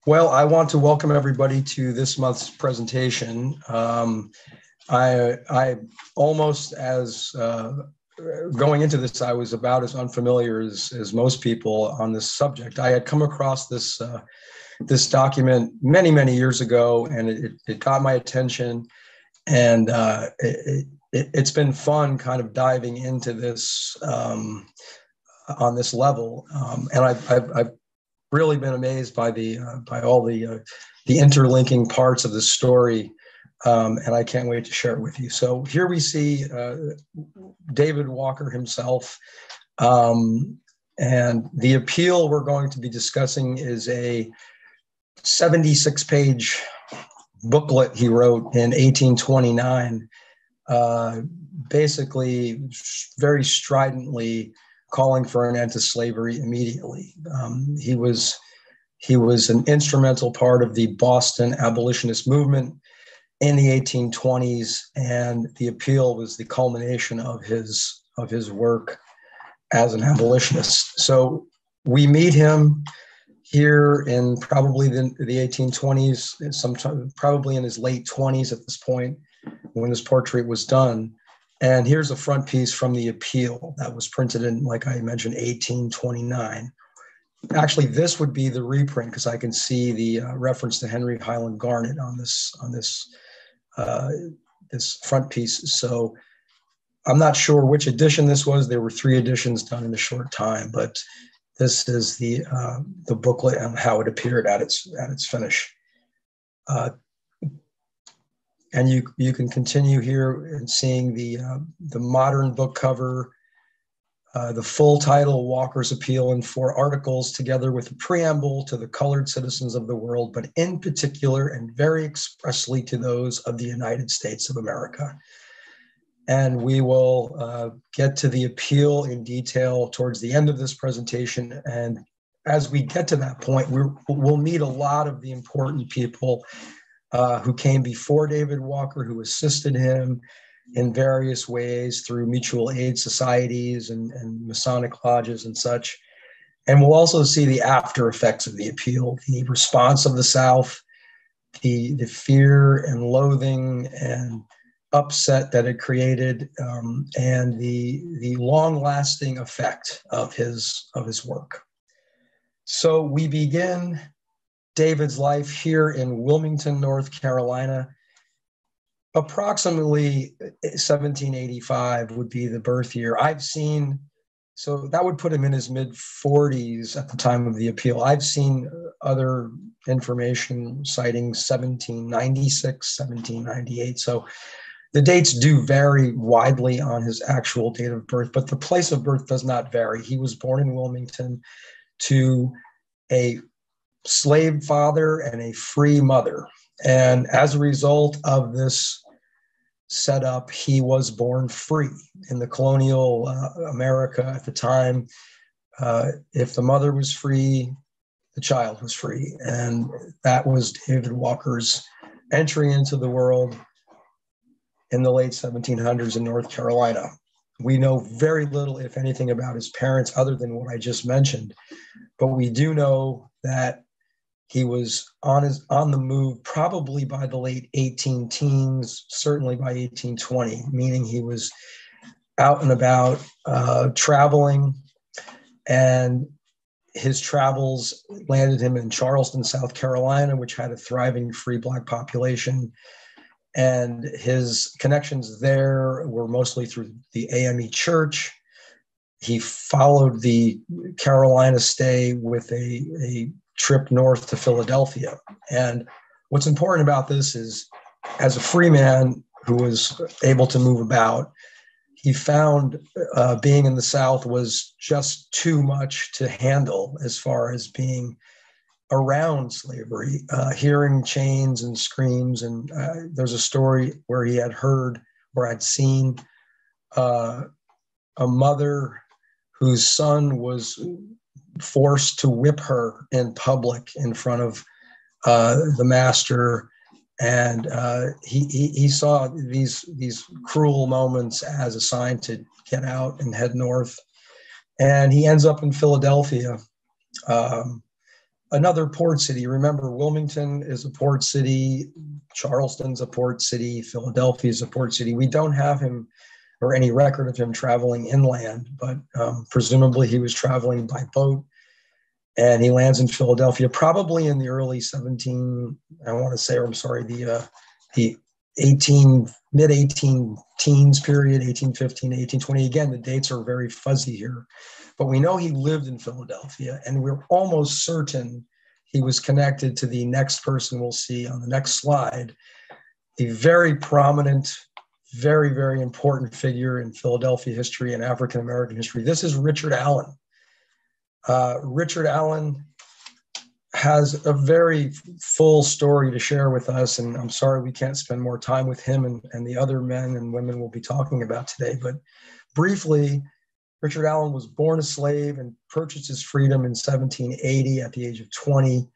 Well, I want to welcome everybody to this month's presentation. I almost as going into this, I was about as unfamiliar as most people on this subject. I had come across this document many years ago, and it caught my attention, and it's been fun kind of diving into this on this level, and I've really been amazed by all the interlinking parts of the story, and I can't wait to share it with you. So here we see David Walker himself, and the appeal we're going to be discussing is a 76-page booklet he wrote in 1829, basically very stridently calling for an end to slavery immediately. He was an instrumental part of the Boston abolitionist movement in the 1820s, and the appeal was the culmination of his work as an abolitionist. So we meet him here in probably the 1820s, sometime probably in his late 20s at this point when this portrait was done. And here's a front piece from the appeal that was printed in, like I mentioned, 1829. Actually, this would be the reprint because I can see the reference to Henry Highland Garnet on this front piece. So I'm not sure which edition this was. There were 3 editions done in a short time, but this is the booklet and how it appeared at its finish. And you can continue here in seeing the modern book cover, the full title, Walker's Appeal, in 4 articles, together with a preamble to the colored citizens of the world, but in particular and very expressly to those of the United States of America. And we will get to the appeal in detail towards the end of this presentation. And as we get to that point, we'll meet a lot of the important people who came before David Walker, who assisted him in various ways through mutual aid societies and Masonic lodges and such. And we'll also see the after effects of the appeal, the response of the South, the fear and loathing and upset that it created, and the long-lasting effect of his work. So we begin David's life here in Wilmington, North Carolina. Approximately 1785 would be the birth year. So that would put him in his mid-40s at the time of the appeal. I've seen other information citing 1796, 1798. So the dates do vary widely on his actual date of birth, but the place of birth does not vary. He was born in Wilmington to a slave father and a free mother. And as a result of this setup, he was born free. In the colonial America at the time, if the mother was free, the child was free. And that was David Walker's entry into the world in the late 1700s in North Carolina. We know very little, if anything, about his parents other than what I just mentioned, but we do know that he was on the move probably by the late 18 teens, certainly by 1820, meaning he was out and about traveling, and his travels landed him in Charleston, South Carolina, which had a thriving free Black population. And his connections there were mostly through the AME Church. He followed the Carolina stay with a trip north to Philadelphia. And what's important about this is, as a free man who was able to move about, he found being in the South was just too much to handle as far as being around slavery, hearing chains and screams. And there's a story where he had heard or had seen a mother whose son was forced to whip her in public in front of the master. And he saw these cruel moments as a sign to get out and head north. And he ends up in Philadelphia. another port city. Remember, Wilmington is a port city, Charleston's a port city, Philadelphia is a port city. We don't have him or any record of him traveling inland, but presumably he was traveling by boat, and he lands in Philadelphia probably in the early 17, I want to say, or I'm sorry, the 18, mid 18 teens period, 1815, 1820. Again, the dates are very fuzzy here, but we know he lived in Philadelphia, and we're almost certain he was connected to the next person we'll see on the next slide, a very prominent, very, very important figure in Philadelphia history and African-American history. This is Richard Allen. Richard Allen has a very full story to share with us, and I'm sorry we can't spend more time with him and the other men and women we'll be talking about today. But briefly, Richard Allen was born a slave and purchased his freedom in 1780 at the age of 20.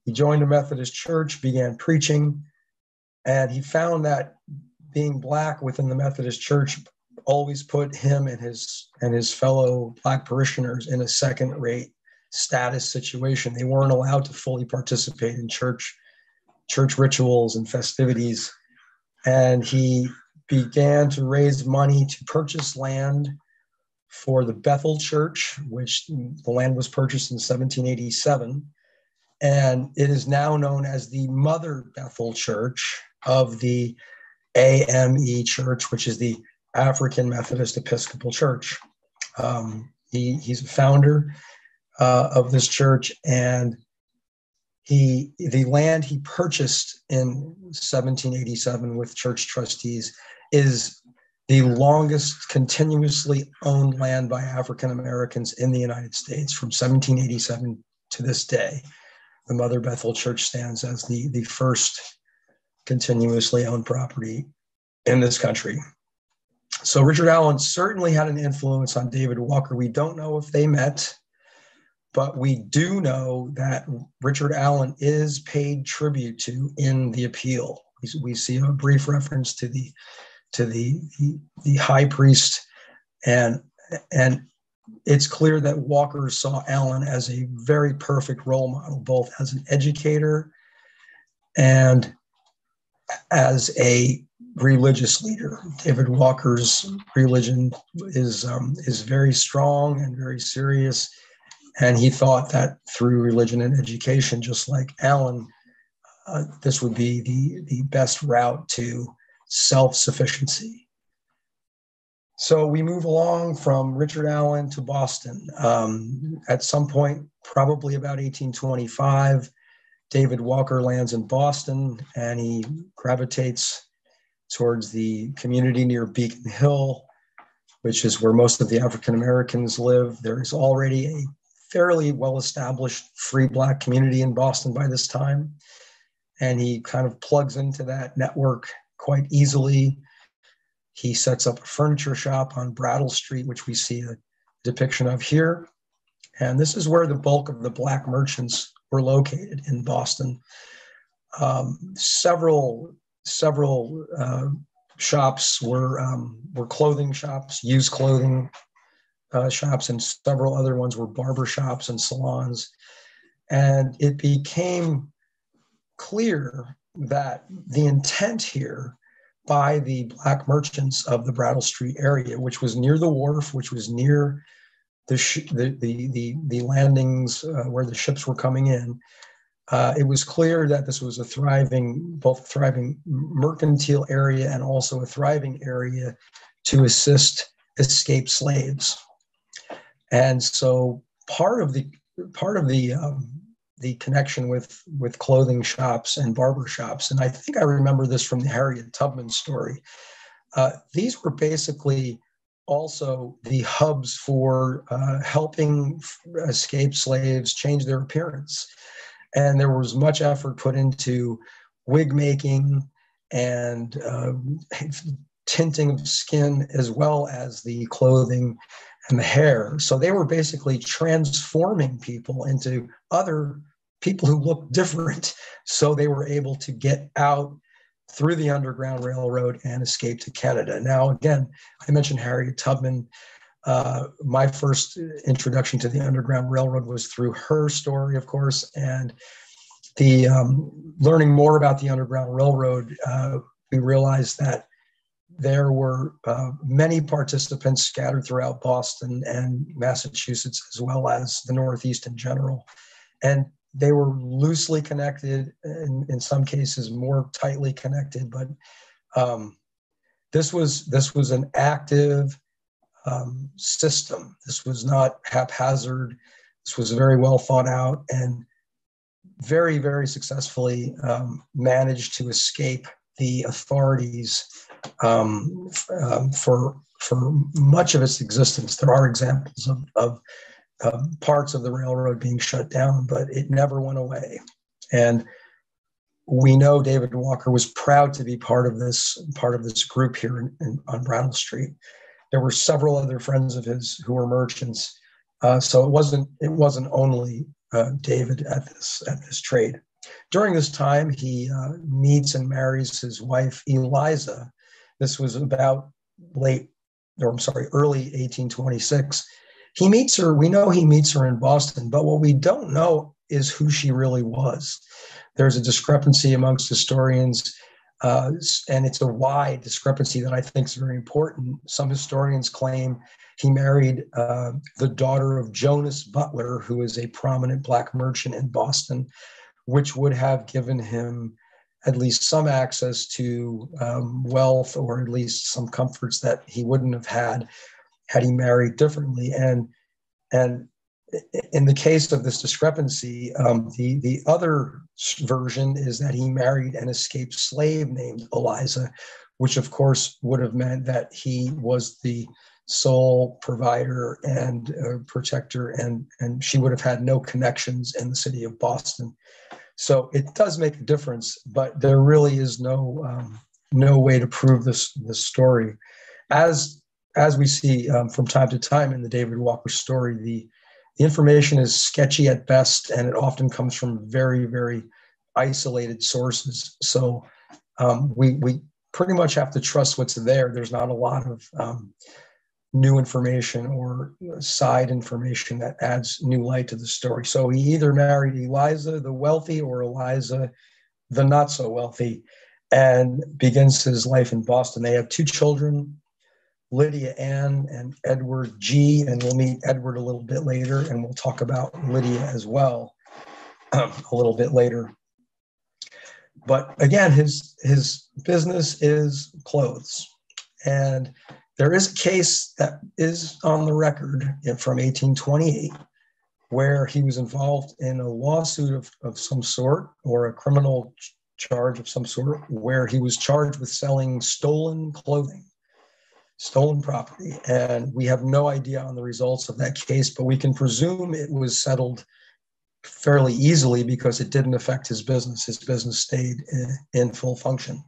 He joined a Methodist church, began preaching, and he found that being Black within the Methodist church always put him and his fellow Black parishioners in a second-rate status situation. They weren't allowed to fully participate in church rituals and festivities. And he began to raise money to purchase land for the Bethel Church, which the land was purchased in 1787. And it is now known as the Mother Bethel Church of the AME Church, which is the African Methodist Episcopal Church. He's a founder of this church, and the land he purchased in 1787 with church trustees is the longest continuously owned land by African Americans in the United States from 1787 to this day. The Mother Bethel Church stands as the first continuously owned property in this country. So Richard Allen certainly had an influence on David Walker. We don't know if they met, but we do know that Richard Allen is paid tribute to in the appeal. We see a brief reference to the high priest, and it's clear that Walker saw Allen as a very perfect role model, both as an educator and as a religious leader. David Walker's religion is very strong and very serious, and he thought that through religion and education, just like Allen, this would be the best route to self-sufficiency. So we move along from Richard Allen to Boston. At some point, probably about 1825, David Walker lands in Boston, and he gravitates towards the community near Beacon Hill, which is where most of the African Americans live. There is already a fairly well-established free Black community in Boston by this time, and he kind of plugs into that network quite easily. He sets up a furniture shop on Brattle Street, which we see a depiction of here. And this is where the bulk of the Black merchants were located in Boston. Several shops were clothing shops, used clothing shops, and several other ones were barber shops and salons. And it became clear that the intent here by the Black merchants of the Brattle Street area, which was near the wharf, which was near the landings where the ships were coming in, it was clear that this was both a thriving mercantile area and also a thriving area to assist escaped slaves. And so part of the connection with clothing shops and barber shops, and I think I remember this from the Harriet Tubman story, these were basically also the hubs for helping escaped slaves change their appearance. And there was much effort put into wig making and tinting of skin, as well as the clothing and the hair. So they were basically transforming people into other people who looked different. So they were able to get out through the Underground Railroad and escape to Canada. Now, again, I mentioned Harriet Tubman. My first introduction to the Underground Railroad was through her story, of course, and the learning more about the Underground Railroad, we realized that there were many participants scattered throughout Boston and Massachusetts, as well as the Northeast in general. And they were loosely connected, in some cases more tightly connected, but this was an active system. This was not haphazard. This was very well thought out and very, very successfully managed to escape the authorities for much of its existence. There are examples of parts of the railroad being shut down, but it never went away. And we know David Walker was proud to be part of this group here on Brattle Street. There were several other friends of his who were merchants, so it wasn't only David at this trade. During this time, he meets and marries his wife Eliza. This was about early 1826. He meets her. We know he meets her in Boston, but what we don't know is who she really was. There's a discrepancy amongst historians, and it's a wide discrepancy that I think is very important. Some historians claim he married the daughter of Jonas Butler, who is a prominent Black merchant in Boston, which would have given him at least some access to wealth, or at least some comforts that he wouldn't have had he married differently. And in the case of this discrepancy, the other version is that he married an escaped slave named Eliza, which of course would have meant that he was the sole provider and protector, and she would have had no connections in the city of Boston. So it does make a difference, but there really is no way to prove this story. As we see from time to time in the David Walker story, the information is sketchy at best, and it often comes from very, very isolated sources. So we pretty much have to trust what's there. There's not a lot of new information or side information that adds new light to the story. So he either married Eliza the wealthy or Eliza the not so wealthy, and begins his life in Boston. They have two children, Lydia Ann and Edward G, and we'll meet Edward a little bit later, and we'll talk about Lydia as well a little bit later. But again, his business is clothes, and there is a case that is on the record from 1828 where he was involved in a lawsuit of some sort, or a criminal charge of some sort, where he was charged with selling stolen clothing, stolen property. And we have no idea on the results of that case, but we can presume it was settled fairly easily because it didn't affect his business. His business stayed in full function.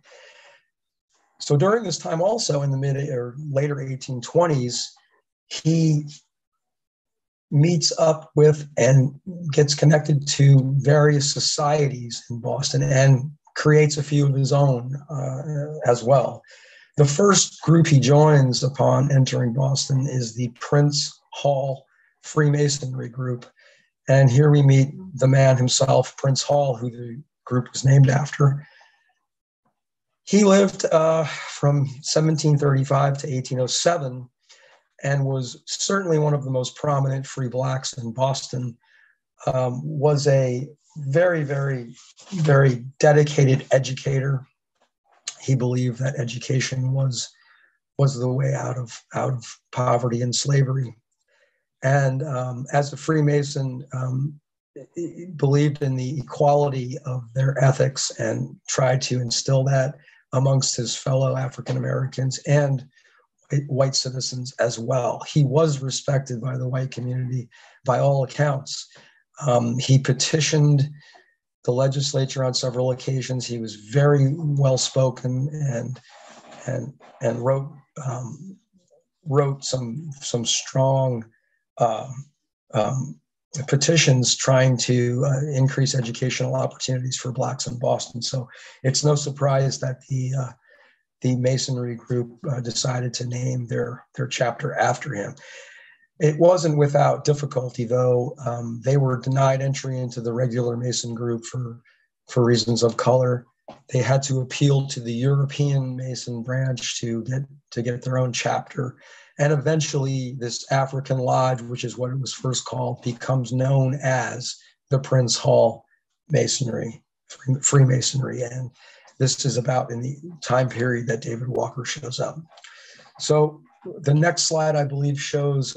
So during this time also, in the mid or later 1820s, he meets up with and gets connected to various societies in Boston and creates a few of his own as well. The first group he joins upon entering Boston is the Prince Hall Freemasonry group. And here we meet the man himself, Prince Hall, who the group was named after. He lived from 1735 to 1807 and was certainly one of the most prominent free Blacks in Boston, was a very, very, very dedicated educator. He believed that education was the way out of poverty and slavery. And as a Freemason, believed in the equality of their ethics and tried to instill that amongst his fellow African Americans and white citizens as well. He was respected by the white community by all accounts. He petitioned the legislature on several occasions. He was very well spoken and wrote some strong petitions trying to increase educational opportunities for Blacks in Boston. So it's no surprise that the the Masonry group decided to name their chapter after him. It wasn't without difficulty, though. They were denied entry into the regular Mason group for reasons of color. They had to appeal to the European Mason branch to get their own chapter. And eventually, this African Lodge, which is what it was first called, becomes known as the Prince Hall Masonry, Freemasonry. And this is about in the time period that David Walker shows up. So the next slide, I believe, shows,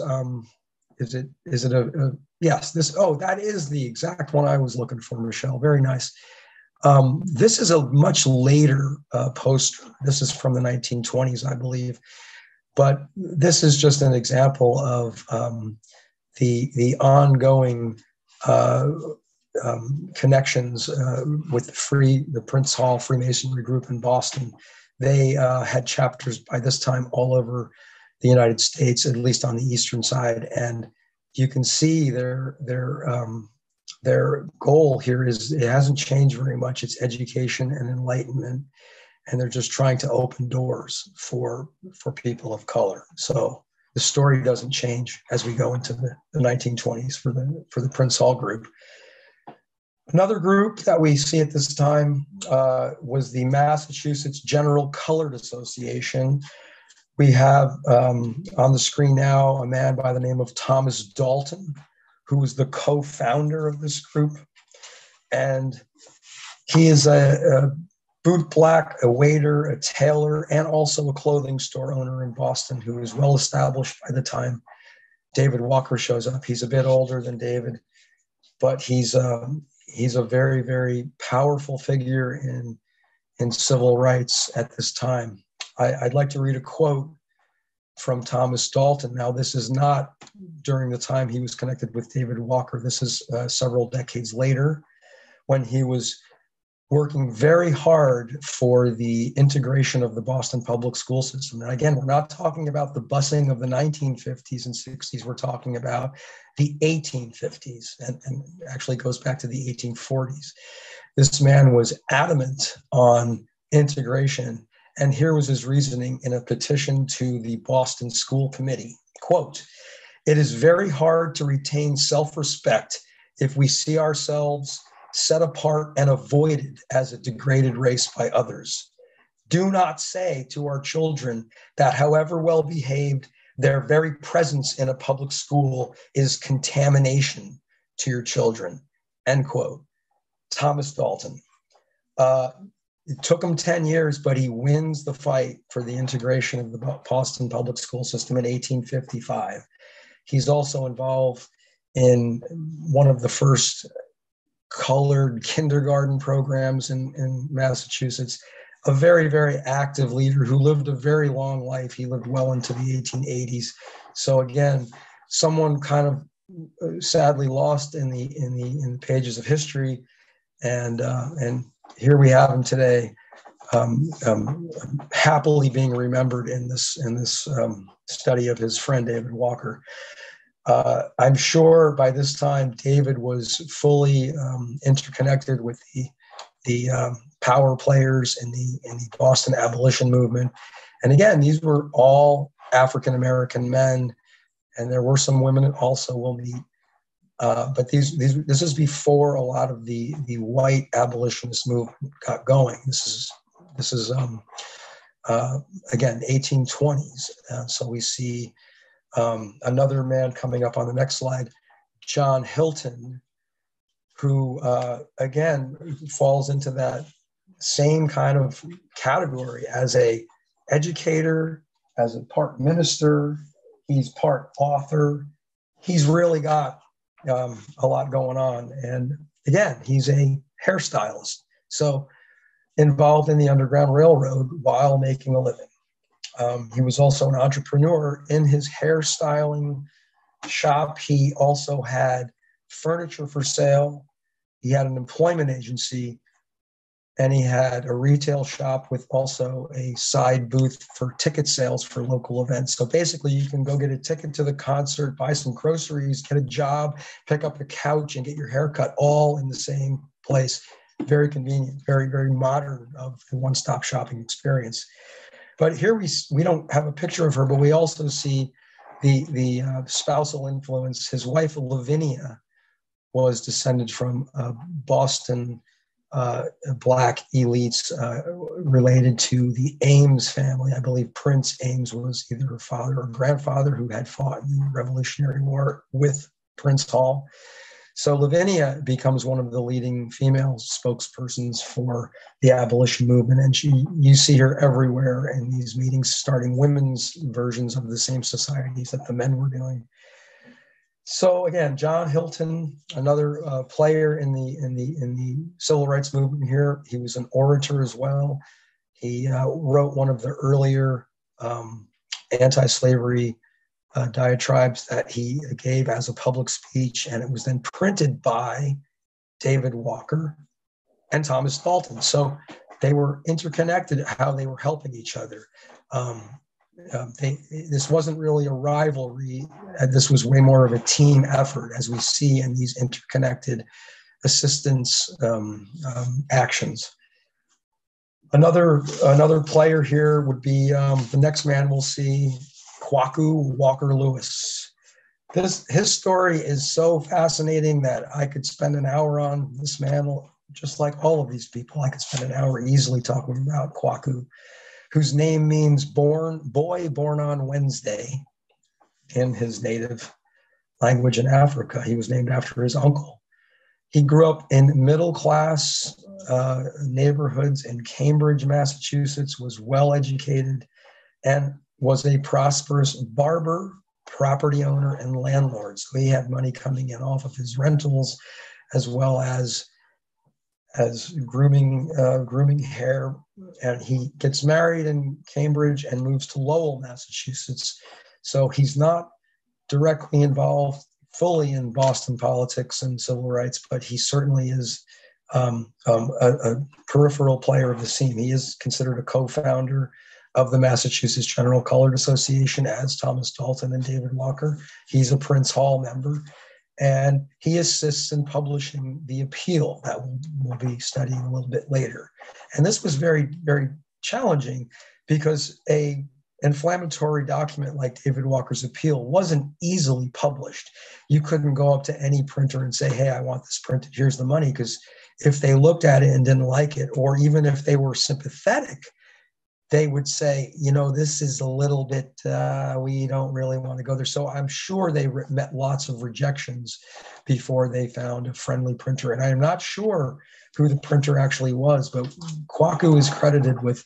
is it yes, that is the exact one I was looking for, Michelle. Very nice. This is a much later poster. This is from the 1920s, I believe. But this is just an example of the ongoing connections with the Prince Hall Freemasonry group in Boston. They had chapters by this time all over the United States, at least on the eastern side, and you can see their goal here is, it hasn't changed very much. It's education and enlightenment, and they're just trying to open doors for people of color. So the story doesn't change as we go into the 1920s for the Prince Hall group. Another group that we see at this time was the Massachusetts General Colored Association. We have on the screen now a man by the name of Thomas Dalton, who was the co-founder of this group. And he is a bootblack, a waiter, a tailor, and also a clothing store owner in Boston, who is well established by the time David Walker shows up. He's a bit older than David, but he's a very, very powerful figure in civil rights at this time. I'd like to read a quote from Thomas Dalton. Now, this is not during the time he was connected with David Walker. This is several decades later, when he was working very hard for the integration of the Boston public school system. And again, we're not talking about the busing of the 1950s and 60s. We're talking about the 1850s, and actually goes back to the 1840s. This man was adamant on integration. And here was his reasoning in a petition to the Boston School Committee. Quote, "It is very hard to retain self-respect if we see ourselves set apart and avoided as a degraded race by others. Do not say to our children that however well behaved, their very presence in a public school is contamination to your children." End quote. Thomas Dalton. It took him 10 years, but he wins the fight for the integration of the Boston public school system in 1855. He's also involved in one of the first colored kindergarten programs in Massachusetts. A very, very active leader who lived a very long life. He lived well into the 1880s. So again, someone kind of sadly lost in the pages of history, and here we have him today, happily being remembered in this study of his friend David Walker. I'm sure by this time David was fully interconnected with the power players in the Boston abolition movement, and again, these were all African American men, and there were some women also we'll meet. But this is before a lot of the white abolitionist movement got going. This is again 1820s. So we see another man coming up on the next slide, John Hilton, who again falls into that same kind of category as a educator, as a part minister. He's part author. He's really got a lot going on. And again, he's a hairstylist, so involved in the Underground Railroad while making a living. He was also an entrepreneur in his hairstyling shop. He also had furniture for sale. He had an employment agency, and he had a retail shop with also a side booth for ticket sales for local events. So basically, you can go get a ticket to the concert, buy some groceries, get a job, pick up a couch, and get your hair cut all in the same place. Very convenient, very, very modern of the one-stop shopping experience. But here we don't have a picture of her, but we also see the spousal influence. His wife, Lavinia, was descended from Boston Black elites related to the Ames family. I believe Prince Ames was either her father or grandfather who had fought in the Revolutionary War with Prince Hall. So Lavinia becomes one of the leading female spokespersons for the abolition movement, and you see her everywhere in these meetings, starting women's versions of the same societies that the men were doing. So again, John Hilton, another player in the civil rights movement here. He was an orator as well. He wrote one of the earlier anti-slavery diatribes that he gave as a public speech, and it was then printed by David Walker and Thomas Dalton. So they were interconnected, how they were helping each other. This wasn't really a rivalry. This was way more of a team effort, as we see in these interconnected assistance actions. Another player here would be the next man we'll see, Kwaku Walker Lewis. His story is so fascinating that I could spend an hour on this man. Just like all of these people, I could spend an hour easily talking about Kwaku, whose name means boy born on Wednesday in his native language in Africa. He was named after his uncle. He grew up in middle-class neighborhoods in Cambridge, Massachusetts, was well-educated, and was a prosperous barber, property owner, and landlord. So he had money coming in off of his rentals, as well as grooming hair. And he gets married in Cambridge and moves to Lowell, Massachusetts. So he's not directly involved fully in Boston politics and civil rights, but he certainly is a peripheral player of the scene. He is considered a co-founder of the Massachusetts General Colored Association, as Thomas Dalton and David Walker. He's a Prince Hall member, and he assists in publishing the appeal that we'll be studying a little bit later. And this was very, very challenging because a inflammatory document like David Walker's appeal wasn't easily published. You couldn't go up to any printer and say, hey, I want this printed, here's the money, because if they looked at it and didn't like it, or even if they were sympathetic, they would say, this is a little bit, we don't really want to go there. So I'm sure they met lots of rejections before they found a friendly printer. And I'm not sure who the printer actually was, but Kwaku is credited with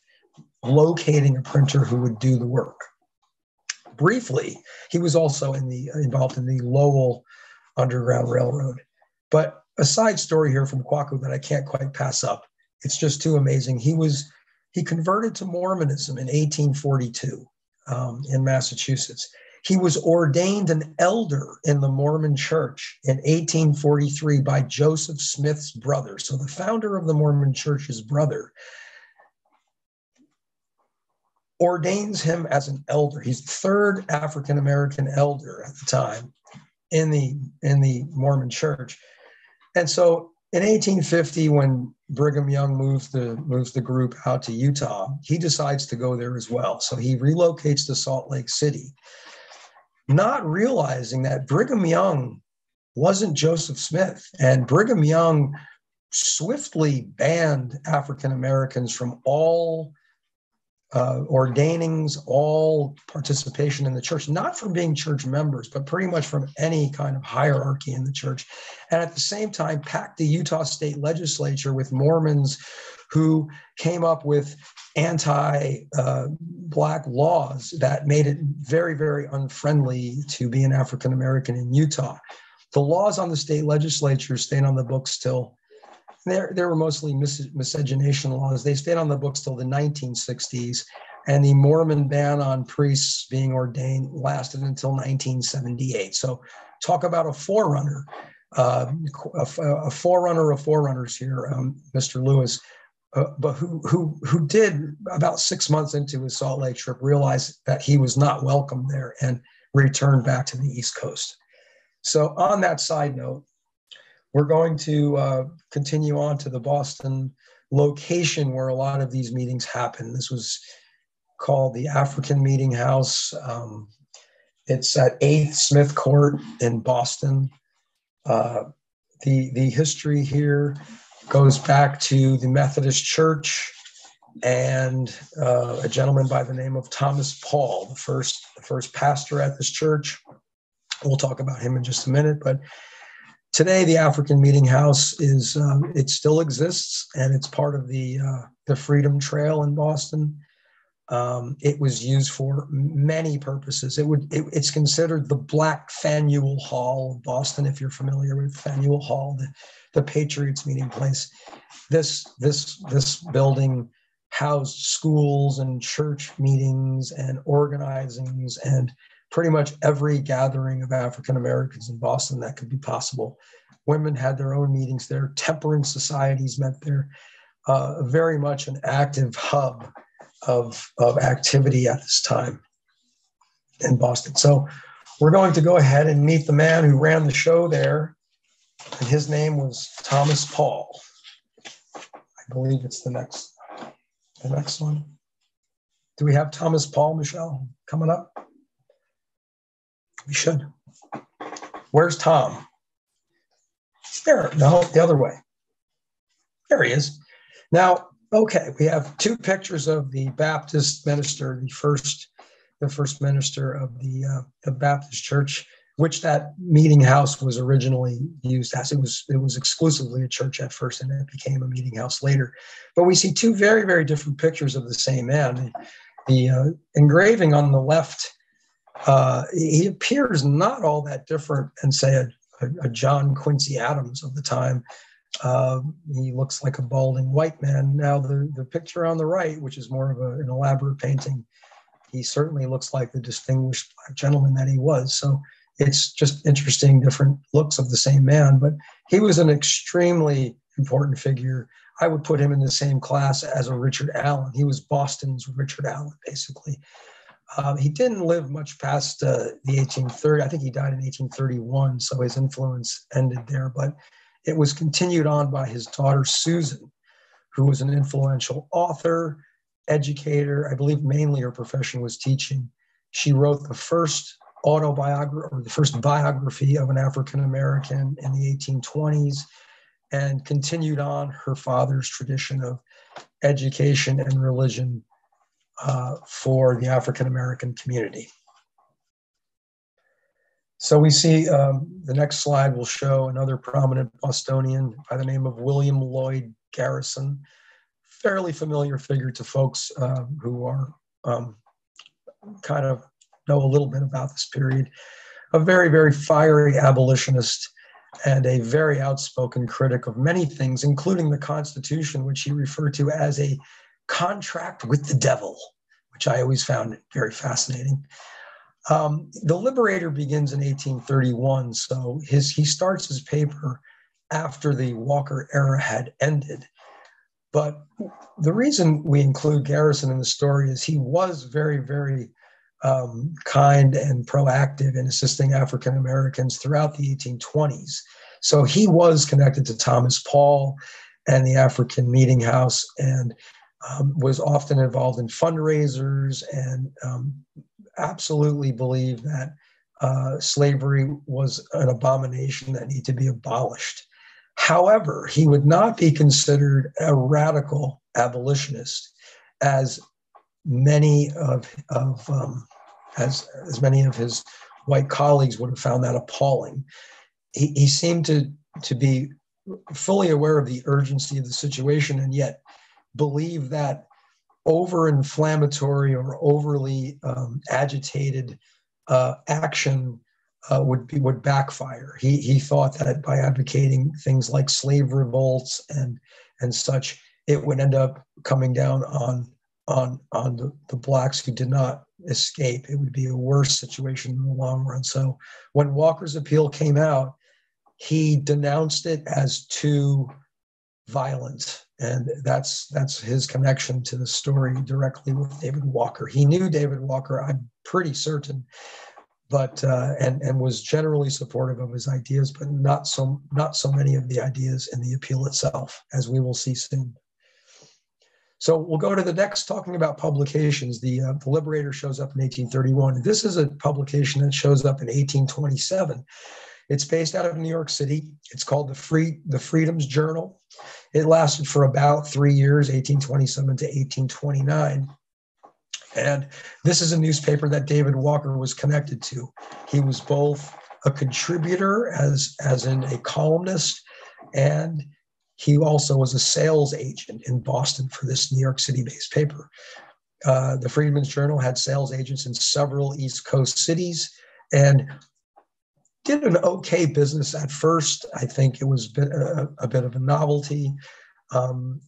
locating a printer who would do the work. Briefly, he was also involved in the Lowell Underground Railroad. But a side story here from Kwaku that I can't quite pass up. It's just too amazing. He converted to Mormonism in 1842 in Massachusetts. He was ordained an elder in the Mormon Church in 1843 by Joseph Smith's brother. So the founder of the Mormon Church's brother ordains him as an elder. He's the third African-American elder at the time in the Mormon Church. And so in 1850, when Brigham Young moves the group out to Utah, he decides to go there as well. So he relocates to Salt Lake City, not realizing that Brigham Young wasn't Joseph Smith. And Brigham Young swiftly banned African Americans from all ordainings, all participation in the church, not from being church members, but pretty much from any kind of hierarchy in the church. And at the same time, packed the Utah state legislature with Mormons who came up with anti-Black laws that made it very, very unfriendly to be an African American in Utah. The laws on the state legislature stayed on the books till There were mostly miscegenation laws. They stayed on the books till the 1960s, and the Mormon ban on priests being ordained lasted until 1978. So talk about a forerunner, a forerunner of forerunners here, Mr. Lewis, but who did about 6 months into his Salt Lake trip realize that he was not welcome there and returned back to the East Coast. So on that side note, we're going to continue on to the Boston location where a lot of these meetings happen. This was called the African Meeting House. It's at 8th Smith Court in Boston. The history here goes back to the Methodist Church and a gentleman by the name of Thomas Paul, the first pastor at this church. We'll talk about him in just a minute, but today the African Meeting House is it still exists, and it's part of the Freedom Trail in Boston. It was used for many purposes. It's considered the Black Faneuil Hall of Boston, if you're familiar with Faneuil Hall, the Patriots meeting place. This building housed schools and church meetings and organizings and pretty much every gathering of African Americans in Boston that could be possible. Women had their own meetings there. Temperance societies met there. Very much an active hub of activity at this time in Boston. So we're going to go ahead and meet the man who ran the show there, and his name was Thomas Paul. I believe it's the next one. Do we have Thomas Paul, Michelle, coming up? We should. Where's Tom? There. No, the other way. There he is. Now, okay, we have two pictures of the Baptist minister, the first minister of the Baptist church, which that meeting house was originally used as. It was exclusively a church at first, and it became a meeting house later. But we see two very, very different pictures of the same man. The engraving on the left, he appears not all that different than, say, a John Quincy Adams of the time. He looks like a balding white man. Now, the picture on the right, which is more of an elaborate painting, he certainly looks like the distinguished Black gentleman that he was. So it's just interesting, different looks of the same man. But he was an extremely important figure. I would put him in the same class as a Richard Allen. He was Boston's Richard Allen, basically. He didn't live much past the 1830s. I think he died in 1831, so his influence ended there. But it was continued on by his daughter, Susan, who was an influential author, educator. I believe mainly her profession was teaching. She wrote the first autobiography, or the first biography of an African American in the 1820s, and continued on her father's tradition of education and religion for the African American community. So we see the next slide will show another prominent Bostonian by the name of William Lloyd Garrison, fairly familiar figure to folks who are kind of know a little bit about this period. A very, very fiery abolitionist and a very outspoken critic of many things, including the Constitution, which he referred to as a contract with the devil, which I always found very fascinating. The Liberator begins in 1831, so he starts his paper after the Walker era had ended. But the reason we include Garrison in the story is he was very, very kind and proactive in assisting African Americans throughout the 1820s. So he was connected to Thomas Paul and the African Meeting House, and was often involved in fundraisers, and absolutely believed that slavery was an abomination that needed to be abolished. However, he would not be considered a radical abolitionist, as many of his white colleagues would have found that appalling. He seemed to be fully aware of the urgency of the situation, and yet believe that over-inflammatory or overly agitated action would backfire. He thought that by advocating things like slave revolts and such, it would end up coming down on the blacks who did not escape. It would be a worse situation in the long run. So when Walker's appeal came out, he denounced it as too violent. And that's his connection to the story directly with David Walker. He knew David Walker, I'm pretty certain, but and was generally supportive of his ideas, but not so many of the ideas in the appeal itself, as we will see soon. So we'll go to the next, talking about publications. The Liberator shows up in 1831. This is a publication that shows up in 1827. It's based out of New York City. It's called the Freedom's Journal. It lasted for about 3 years, 1827 to 1829. And this is a newspaper that David Walker was connected to. He was both a contributor, as in a columnist, and he also was a sales agent in Boston for this New York City-based paper. The Freedman's Journal had sales agents in several East Coast cities and did an okay business at first. I think it was a bit of a novelty. And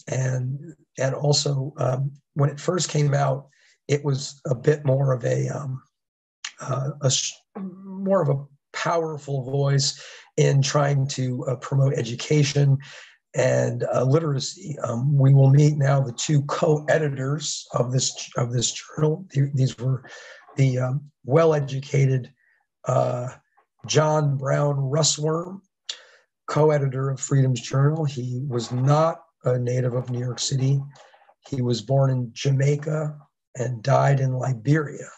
also, when it first came out, it was a bit more of more of a powerful voice in trying to promote education and literacy. We will meet now the two co-editors of this journal. These were the well-educated John Brown Russwurm, co-editor of Freedom's Journal. He was not a native of New York City. He was born in Jamaica and died in Liberia.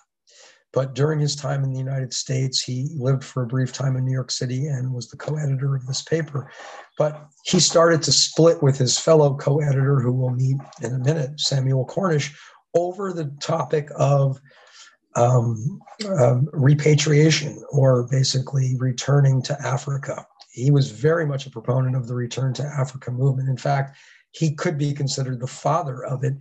But during his time in the United States, he lived for a brief time in New York City and was the co-editor of this paper. But he started to split with his fellow co-editor, who we'll meet in a minute, Samuel Cornish, over the topic of repatriation, or basically returning to Africa. He was very much a proponent of the Return to Africa movement. In fact, he could be considered the father of it,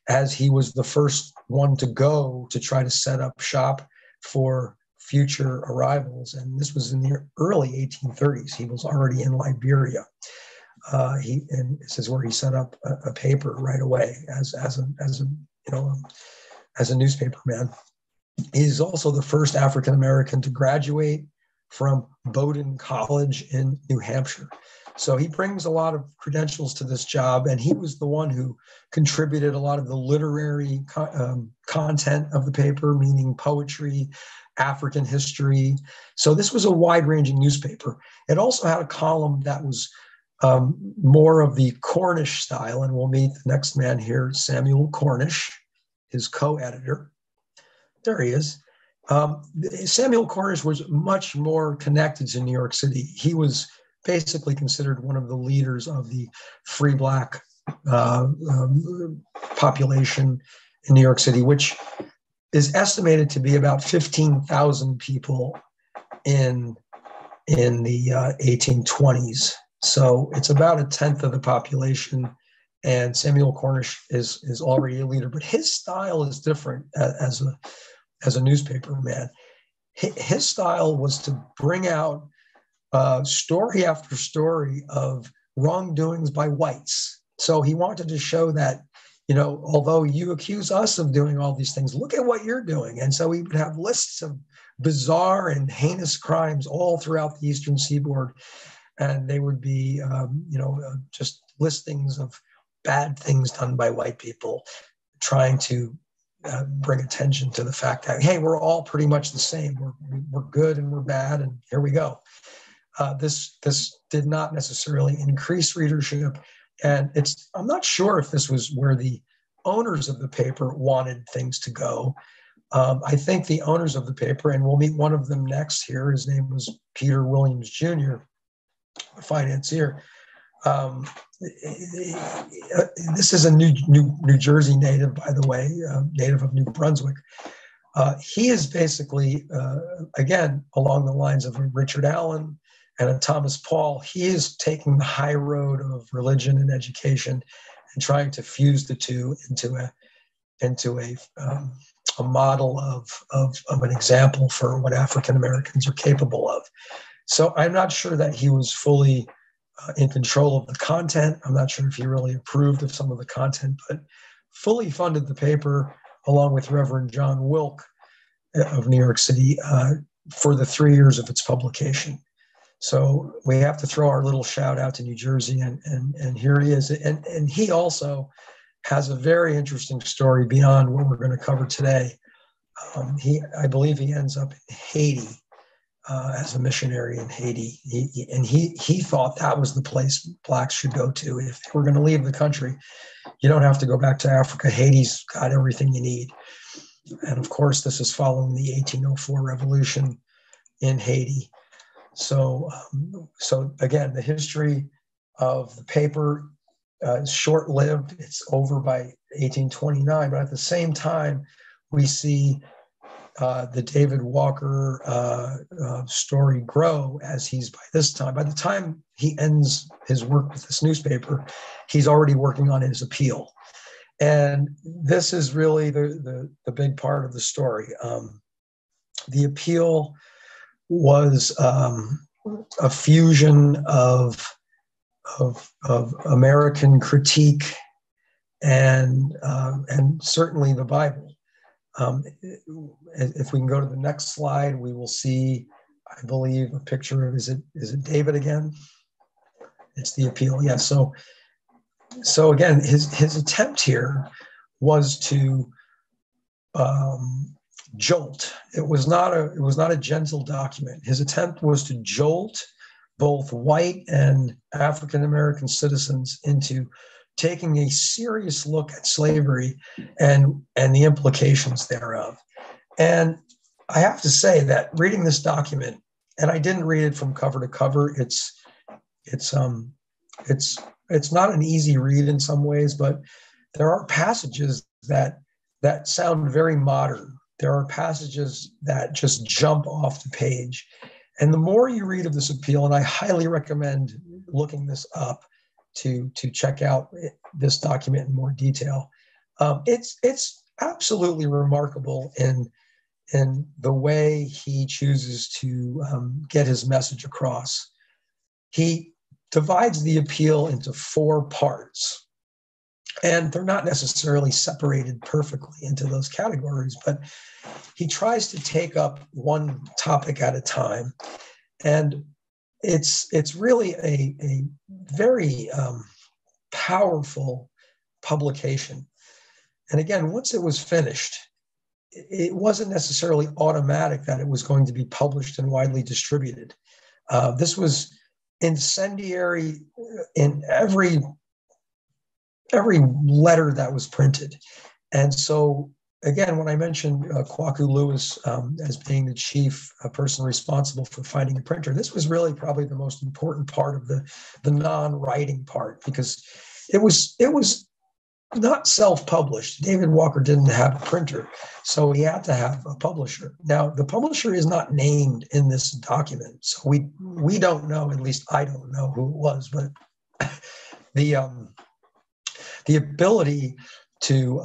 as he was the first one to go to try to set up shop for future arrivals. And this was in the early 1830s. He was already in Liberia. And this is where he set up a paper right away as a newspaper man. He's also the first African American to graduate from Bowdoin College in New Hampshire. So he brings a lot of credentials to this job, and he was the one who contributed a lot of the literary content of the paper, meaning poetry, African history. So this was a wide-ranging newspaper. It also had a column that was more of the Cornish style, and we'll meet the next man here, Samuel Cornish, his co-editor. There he is. Samuel Cornish was much more connected to New York City. He was basically considered one of the leaders of the free Black population in New York City, which is estimated to be about 15,000 people in the 1820s. So it's about a tenth of the population, and Samuel Cornish is already a leader. But his style is different as a newspaper man. His style was to bring out story after story of wrongdoings by whites. So he wanted to show that, although you accuse us of doing all these things, look at what you're doing. And so he would have lists of bizarre and heinous crimes all throughout the Eastern Seaboard. And they would be, just listings of bad things done by white people, trying to bring attention to the fact that, hey, we're all pretty much the same. We're good and we're bad, and here we go. This did not necessarily increase readership, and I'm not sure if this was where the owners of the paper wanted things to go. I think the owners of the paper, and we'll meet one of them next here, his name was Peter Williams Jr., a financier. This is a New Jersey native, by the way, native of New Brunswick. He is basically, again, along the lines of a Richard Allen and a Thomas Paul. He is taking the high road of religion and education and trying to fuse the two into a model of an example for what African Americans are capable of. So I'm not sure that he was fully in control of the content. I'm not sure if he really approved of some of the content, but fully funded the paper along with Reverend John Wilk of New York City for the 3 years of its publication. So we have to throw our little shout out to New Jersey, and here he is. And he also has a very interesting story beyond what we're going to cover today. I believe he ends up in Haiti as a missionary in Haiti. He thought that was the place blacks should go to if they were going to leave the country. You don't have to go back to Africa. Haiti's got everything you need. And of course, this is following the 1804 revolution in Haiti. So again, the history of the paper is short-lived. It's over by 1829, but at the same time, we see the David Walker story grow as he's by the time he ends his work with this newspaper, he's already working on his appeal. And this is really the big part of the story. The appeal was a fusion of American critique and certainly the Bible. If we can go to the next slide, we will see, I believe, a picture of is it David again? It's the appeal. Yeah. So again, his attempt here was to jolt. It was not a gentle document. His attempt was to jolt both white and African American citizens into taking a serious look at slavery and the implications thereof. And I have to say that reading this document, and I didn't read it from cover to cover, it's not an easy read in some ways, but there are passages that sound very modern. There are passages that just jump off the page. And the more you read of this appeal, and I highly recommend looking this up to check out this document in more detail, it's absolutely remarkable in the way he chooses to get his message across. He divides the appeal into 4 parts, and they're not necessarily separated perfectly into those categories, but he tries to take up one topic at a time. And it's really a very powerful publication. And again, once it was finished, it wasn't necessarily automatic that it was going to be published and widely distributed. This was incendiary in every letter that was printed. And so, again, when I mentioned Kwaku Lewis as being the chief person responsible for finding a printer, this was really probably the most important part of the non-writing part, because it was not self-published. David Walker didn't have a printer, so he had to have a publisher. Now, the publisher is not named in this document, so we don't know, at least I don't know who it was, but the ability to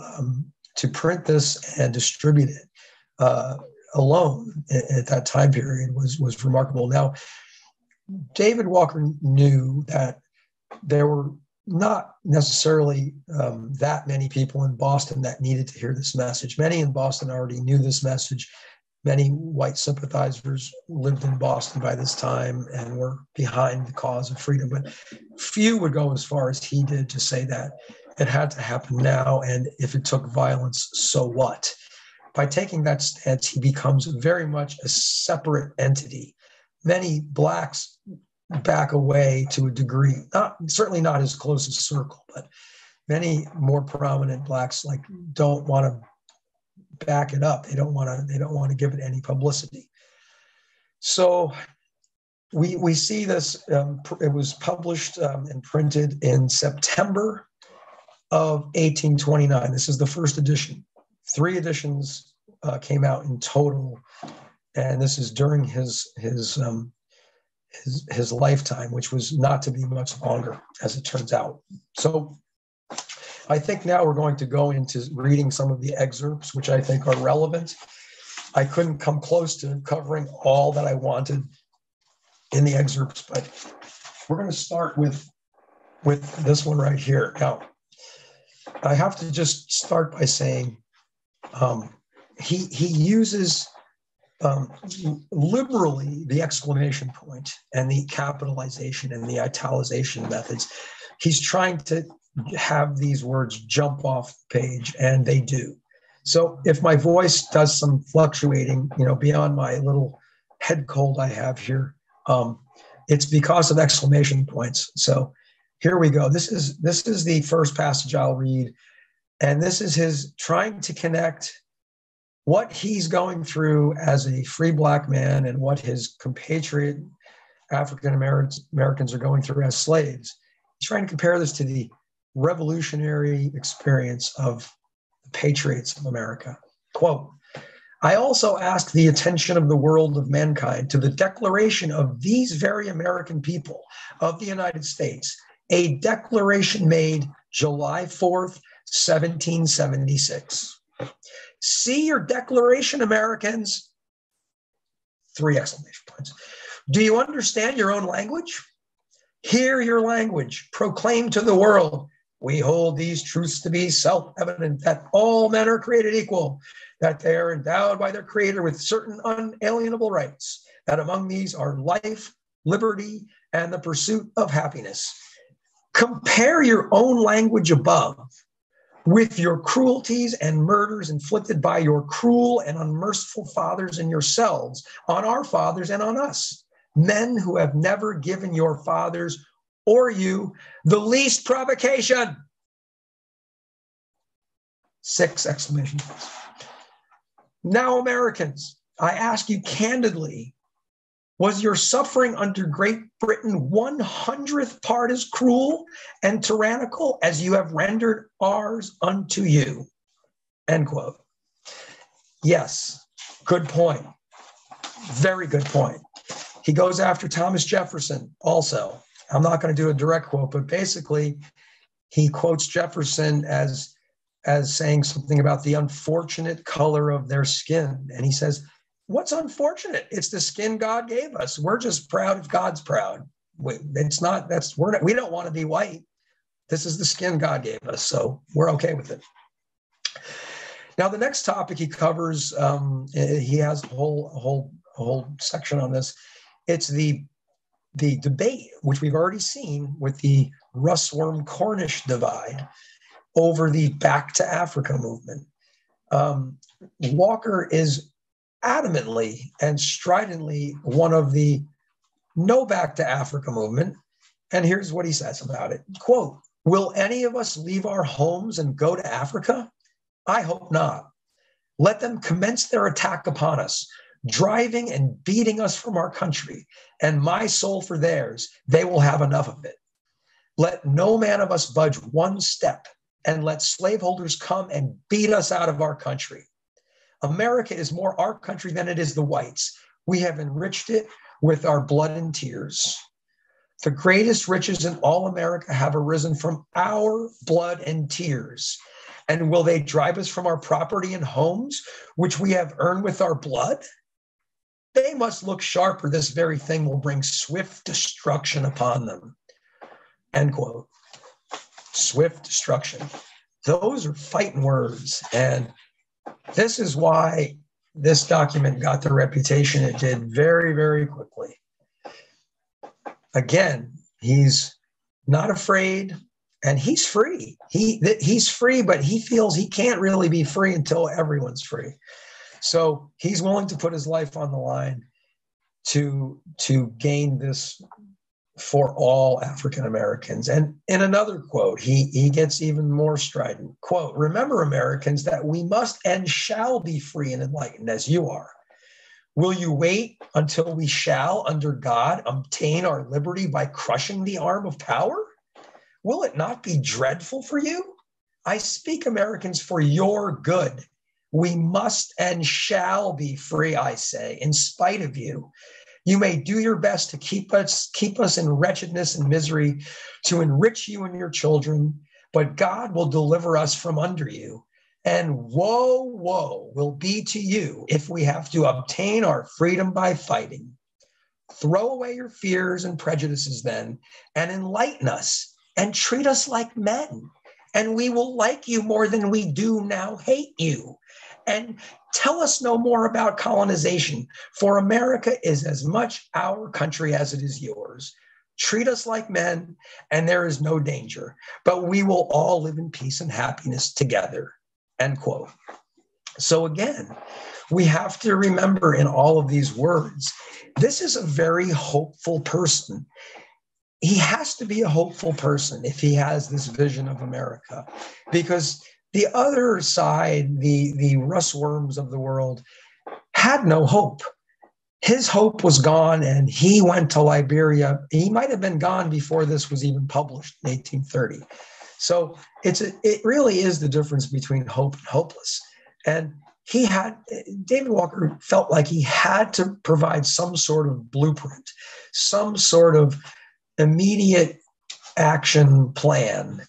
print this and distribute it alone at that time period was remarkable. Now, David Walker knew that there were not necessarily that many people in Boston that needed to hear this message. Many in Boston already knew this message. Many white sympathizers lived in Boston by this time and were behind the cause of freedom, but few would go as far as he did to say that it had to happen now, and if it took violence, so what? By taking that stance, he becomes very much a separate entity. Many blacks back away to a degree, certainly not his closest circle, but many more prominent blacks don't want to back it up. They don't want to give it any publicity. So we see this. It was published and printed in September of 1829. This is the first edition. 3 editions came out in total, and this is during his lifetime, which was not to be much longer, as it turns out. So I think now we're going to go into reading some of the excerpts, which I think are relevant. I couldn't come close to covering all that I wanted in the excerpts, but we're going to start with this one right here. Now, I have to just start by saying he uses liberally the exclamation point and the capitalization and the italicization methods. He's trying to have these words jump off the page, and they do. So if my voice does some fluctuating, beyond my little head cold I have here. It's because of exclamation points. So here we go. This is the first passage I'll read. And this is his trying to connect what he's going through as a free Black man and what his compatriot African Americans are going through as slaves. He's trying to compare this to the revolutionary experience of the patriots of America. Quote, I also ask the attention of the world of mankind to the declaration of these very American people of the United States, a declaration made July 4th, 1776. See your declaration, Americans. 3 exclamation points. Do you understand your own language? Hear your language. Proclaim to the world. We hold these truths to be self-evident, that all men are created equal, that they are endowed by their Creator with certain unalienable rights, that among these are life, liberty, and the pursuit of happiness. Compare your own language above with your cruelties and murders inflicted by your cruel and unmerciful fathers and yourselves on our fathers and on us, men who have never given your fathers or you the least provocation. 6 exclamation points. Now, Americans, I ask you candidly, was your suffering under Great Britain 100th part as cruel and tyrannical as you have rendered ours unto you? End quote. Yes, good point. Very good point. He goes after Thomas Jefferson also. I'm not going to do a direct quote, but basically he quotes Jefferson as saying something about the unfortunate color of their skin. And he says, what's unfortunate? It's the skin God gave us. We're just proud if God's proud. We don't want to be white. This is the skin God gave us, so we're okay with it. Now, the next topic he covers, he has a whole section on this. It's the debate, which we've already seen with the Russwurm Cornish divide over the Back to Africa movement. Walker is adamantly and stridently one of the no Back to Africa movement. And here's what he says about it. Quote, will any of us leave our homes and go to Africa? I hope not. Let them commence their attack upon us, driving and beating us from our country, and my soul for theirs. They will have enough of it. Let no man of us budge one step, and let slaveholders come and beat us out of our country. America is more our country than it is the whites. We have enriched it with our blood and tears. The greatest riches in all America have arisen from our blood and tears. And will they drive us from our property and homes, which we have earned with our blood? They must look sharp, or this very thing will bring swift destruction upon them. End quote. Swift destruction. Those are fighting words. And this is why this document got the reputation it did very, very quickly. Again, he's not afraid, and he's free. He's free, but he feels he can't really be free until everyone's free. So he's willing to put his life on the line to gain this for all African Americans. And in another quote, he gets even more strident. Quote, remember, Americans, that we must and shall be free and enlightened as you are. Will you wait until we shall, under God, obtain our liberty by crushing the arm of power? Will it not be dreadful for you? I speak, Americans, for your good. We must and shall be free, I say, in spite of you. You may do your best to keep us in wretchedness and misery, to enrich you and your children, but God will deliver us from under you. And woe, woe will be to you if we have to obtain our freedom by fighting. Throw away your fears and prejudices then, and enlighten us, and treat us like men, and we will like you more than we do now hate you. And tell us no more about colonization, for America is as much our country as it is yours. Treat us like men, and there is no danger, but we will all live in peace and happiness together. End quote. So again, we have to remember in all of these words, this is a very hopeful person. He has to be a hopeful person if he has this vision of America, because the other side, the Russ Worms of the world, had no hope. His hope was gone, and he went to Liberia. He might have been gone before this was even published in 1830. So it really is the difference between hope and hopeless. And David Walker felt like he had to provide some sort of blueprint, some sort of immediate action plan,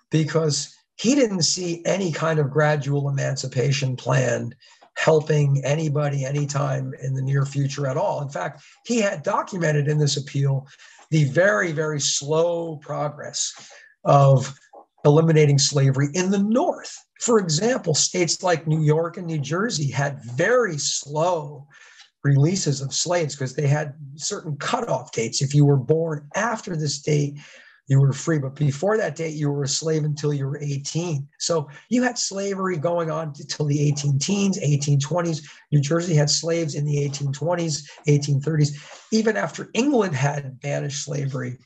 because he didn't see any kind of gradual emancipation plan helping anybody anytime in the near future at all. In fact, he had documented in this appeal the very, very slow progress of eliminating slavery in the North. For example, states like New York and New Jersey had very slow releases of slaves because they had certain cutoff dates. If you were born after this date, you were free. But before that date, you were a slave until you were 18. So you had slavery going on until the 18 teens, 1820s. New Jersey had slaves in the 1820s, 1830s. Even after England had banished slavery,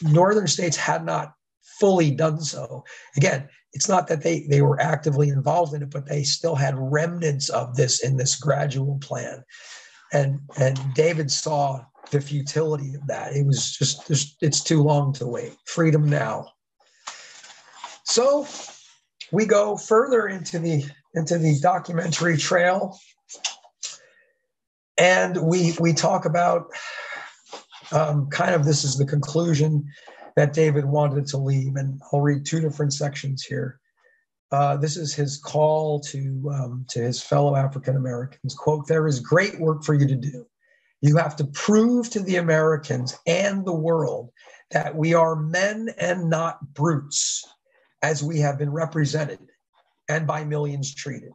northern states had not fully done so. Again, it's not that they were actively involved in it, but they still had remnants of this in this gradual plan. And David saw the futility of that. It was just, it's too long to wait. Freedom now. So we go further into the documentary trail, and we talk about kind of, this is the conclusion that David wanted to leave, and I'll read two different sections here. This is his call to his fellow African Americans. Quote, "There is great work for you to do. You have to prove to the Americans and the world that we are men and not brutes, as we have been represented and by millions treated.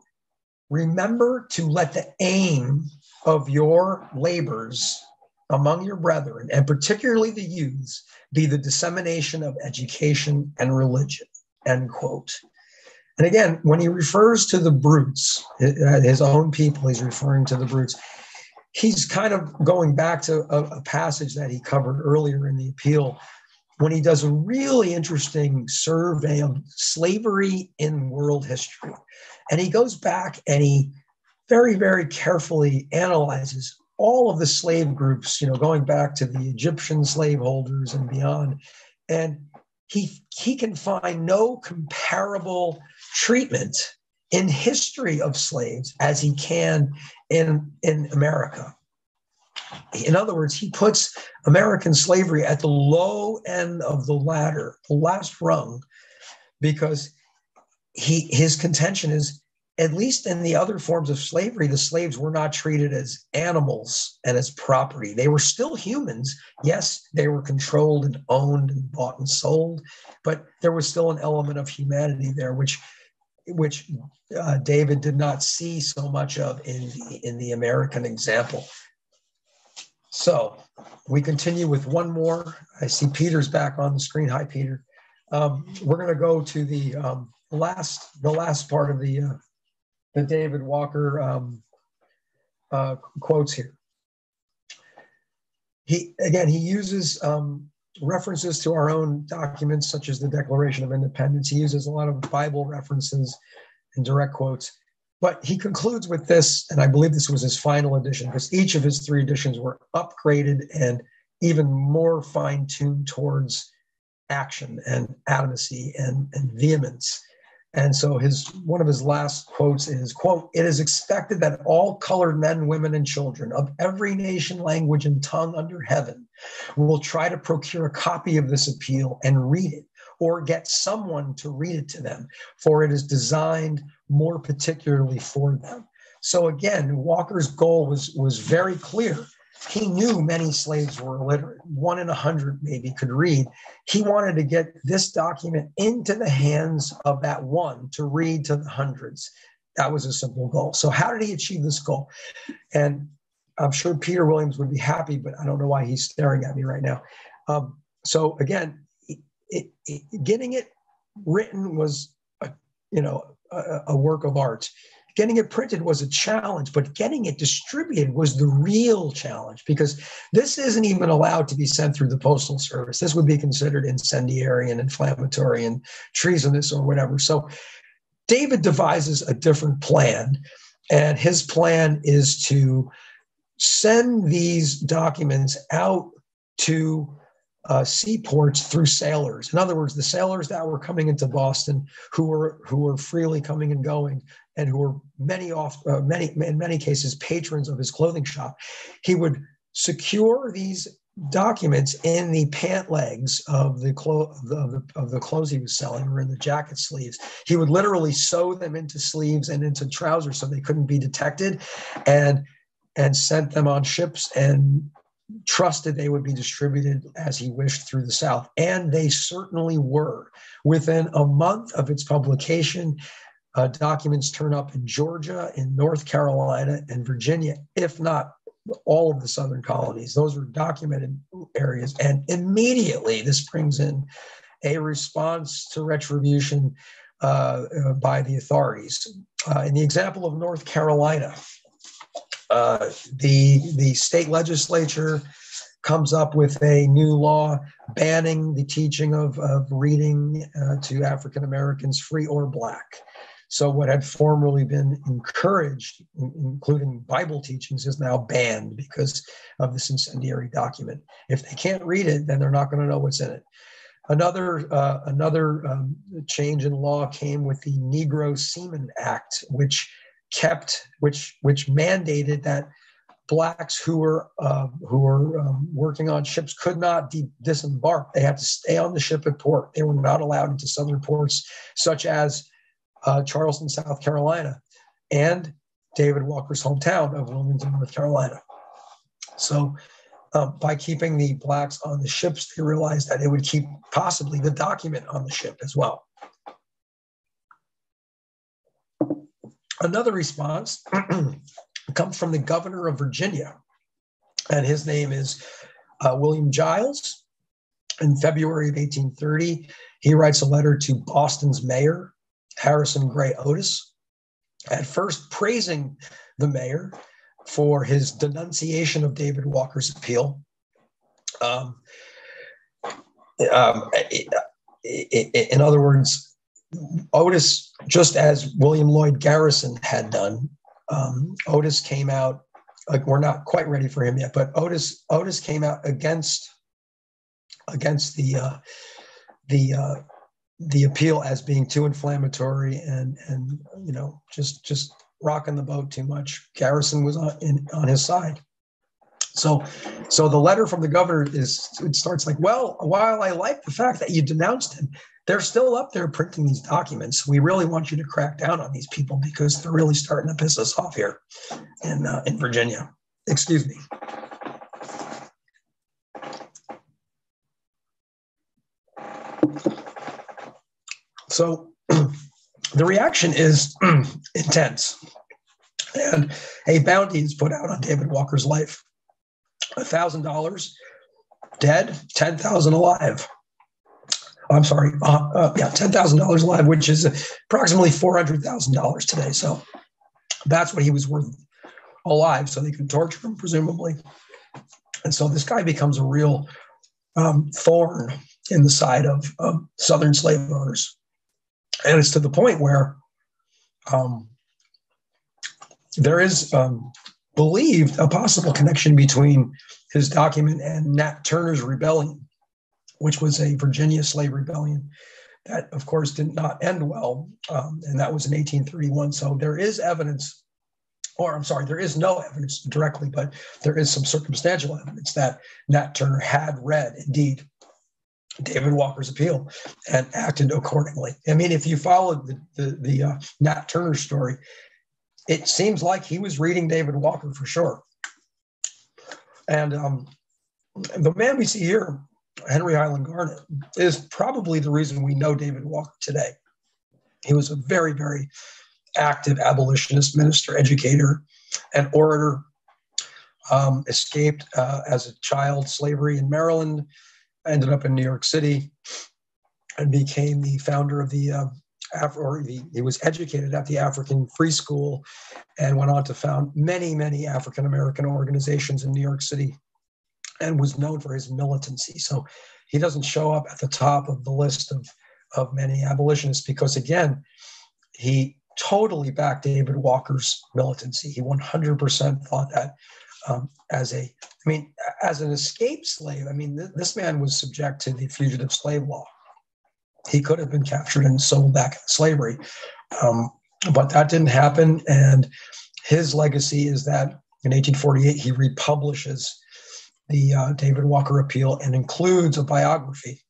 Remember to let the aim of your labors among your brethren, and particularly the youths, be the dissemination of education and religion," end quote. And again, when he refers to the brutes, his own people, he's referring to the brutes. He's kind of going back to a passage that he covered earlier in the appeal, when he does a really interesting survey of slavery in world history. And he goes back and he very, very carefully analyzes all of the slave groups, going back to the Egyptian slaveholders and beyond. And he can find no comparable treatment in history of slaves as he can in America. In other words, he puts American slavery at the low end of the ladder, the last rung, because his contention is, at least in the other forms of slavery, the slaves were not treated as animals and as property. They were still humans. Yes, they were controlled and owned and bought and sold, but there was still an element of humanity there, which David did not see so much of in the American example. So we continue with one more. I see Peter's back on the screen. Hi, Peter. We're going to go to the last part of the David Walker quotes here. He uses references to our own documents, such as the Declaration of Independence. He uses a lot of Bible references and direct quotes. But he concludes with this, and I believe this was his final edition, because each of his three editions were upgraded and even more fine-tuned towards action and adamancy and vehemence. And so one of his last quotes is, quote, "It is expected that all colored men, women, and children of every nation, language, and tongue under heaven will try to procure a copy of this appeal and read it, or get someone to read it to them, for it is designed more particularly for them." So again, Walker's goal was very clear. He knew many slaves were illiterate. 1 in 100 maybe could read. He wanted to get this document into the hands of that one to read to the hundreds. That was a simple goal. So how did he achieve this goal? And I'm sure Peter Williams would be happy, but I don't know why he's staring at me right now. So again, getting it written was a work of art. getting it printed was a challenge, but getting it distributed was the real challenge, because this isn't even allowed to be sent through the Postal Service. This would be considered incendiary and inflammatory and treasonous or whatever. So David devises a different plan, and his plan is to send these documents out to seaports through sailors. In other words, the sailors that were coming into Boston, who were freely coming and going, and who were in many cases patrons of his clothing shop. He would secure these documents in the pant legs of the clothes he was selling, or in the jacket sleeves. He would literally sew them into sleeves and into trousers so they couldn't be detected, and sent them on ships, and trusted they would be distributed as he wished through the South. And they certainly were. Within a month of its publication, documents turn up in Georgia, in North Carolina, and Virginia, if not all of the southern colonies. Those are documented areas. And immediately this brings in a response to retribution by the authorities. In the example of North Carolina, the state legislature comes up with a new law banning the teaching of reading to African Americans, free or black. So what had formerly been encouraged, including Bible teachings, is now banned because of this incendiary document. If they can't read it, then they're not going to know what's in it. Another change in law came with the Negro Seaman Act, which mandated that blacks who were working on ships could not disembark. They had to stay on the ship at port. They were not allowed into southern ports, such as Charleston, South Carolina, and David Walker's hometown of Wilmington, North Carolina. So by keeping the blacks on the ships, they realized that it would keep possibly the document on the ship as well. Another response comes from the governor of Virginia, and his name is William Giles. In February of 1830, he writes a letter to Boston's mayor, Harrison Gray Otis, at first praising the mayor for his denunciation of David Walker's appeal. In other words, Otis, just as William Lloyd Garrison had done, Otis came out, like, we're not quite ready for him yet, but Otis came out against the appeal as being too inflammatory and just rocking the boat too much. Garrison was on his side. So the letter from the governor starts like, well, while I like the fact that you denounced him, they're still up there printing these documents. We really want you to crack down on these people because they're really starting to piss us off here in Virginia. Excuse me. So the reaction is intense, and a bounty is put out on David Walker's life. $1,000 dead, $10,000 alive. I'm sorry, $10,000 alive, which is approximately $400,000 today. So that's what he was worth alive. So they could torture him, presumably. And so this guy becomes a real thorn in the side of Southern slave owners. And it's to the point where there is believed a possible connection between his document and Nat Turner's rebellion, which was a Virginia slave rebellion that, of course, did not end well. And that was in 1831. So there is evidence, there is no evidence directly, but there is some circumstantial evidence that Nat Turner had read, indeed, David Walker's appeal and acted accordingly. I mean, if you followed the Nat Turner story, it seems like he was reading David Walker for sure. And the man we see here, Henry Highland Garnet, is probably the reason we know David Walker today. He was a very, very active abolitionist, minister, educator, and orator. Escaped as a child slavery in Maryland, ended up in New York City, and became the founder of the he was educated at the African Free School and went on to found many, many African-American organizations in New York City and was known for his militancy. So he doesn't show up at the top of the list of many abolitionists because, again, he totally backed David Walker's militancy. He 100% thought that as an escaped slave, this man was subject to the fugitive slave law. He could have been captured and sold back into slavery, but that didn't happen. And his legacy is that in 1848, he republishes the David Walker Appeal and includes a biography.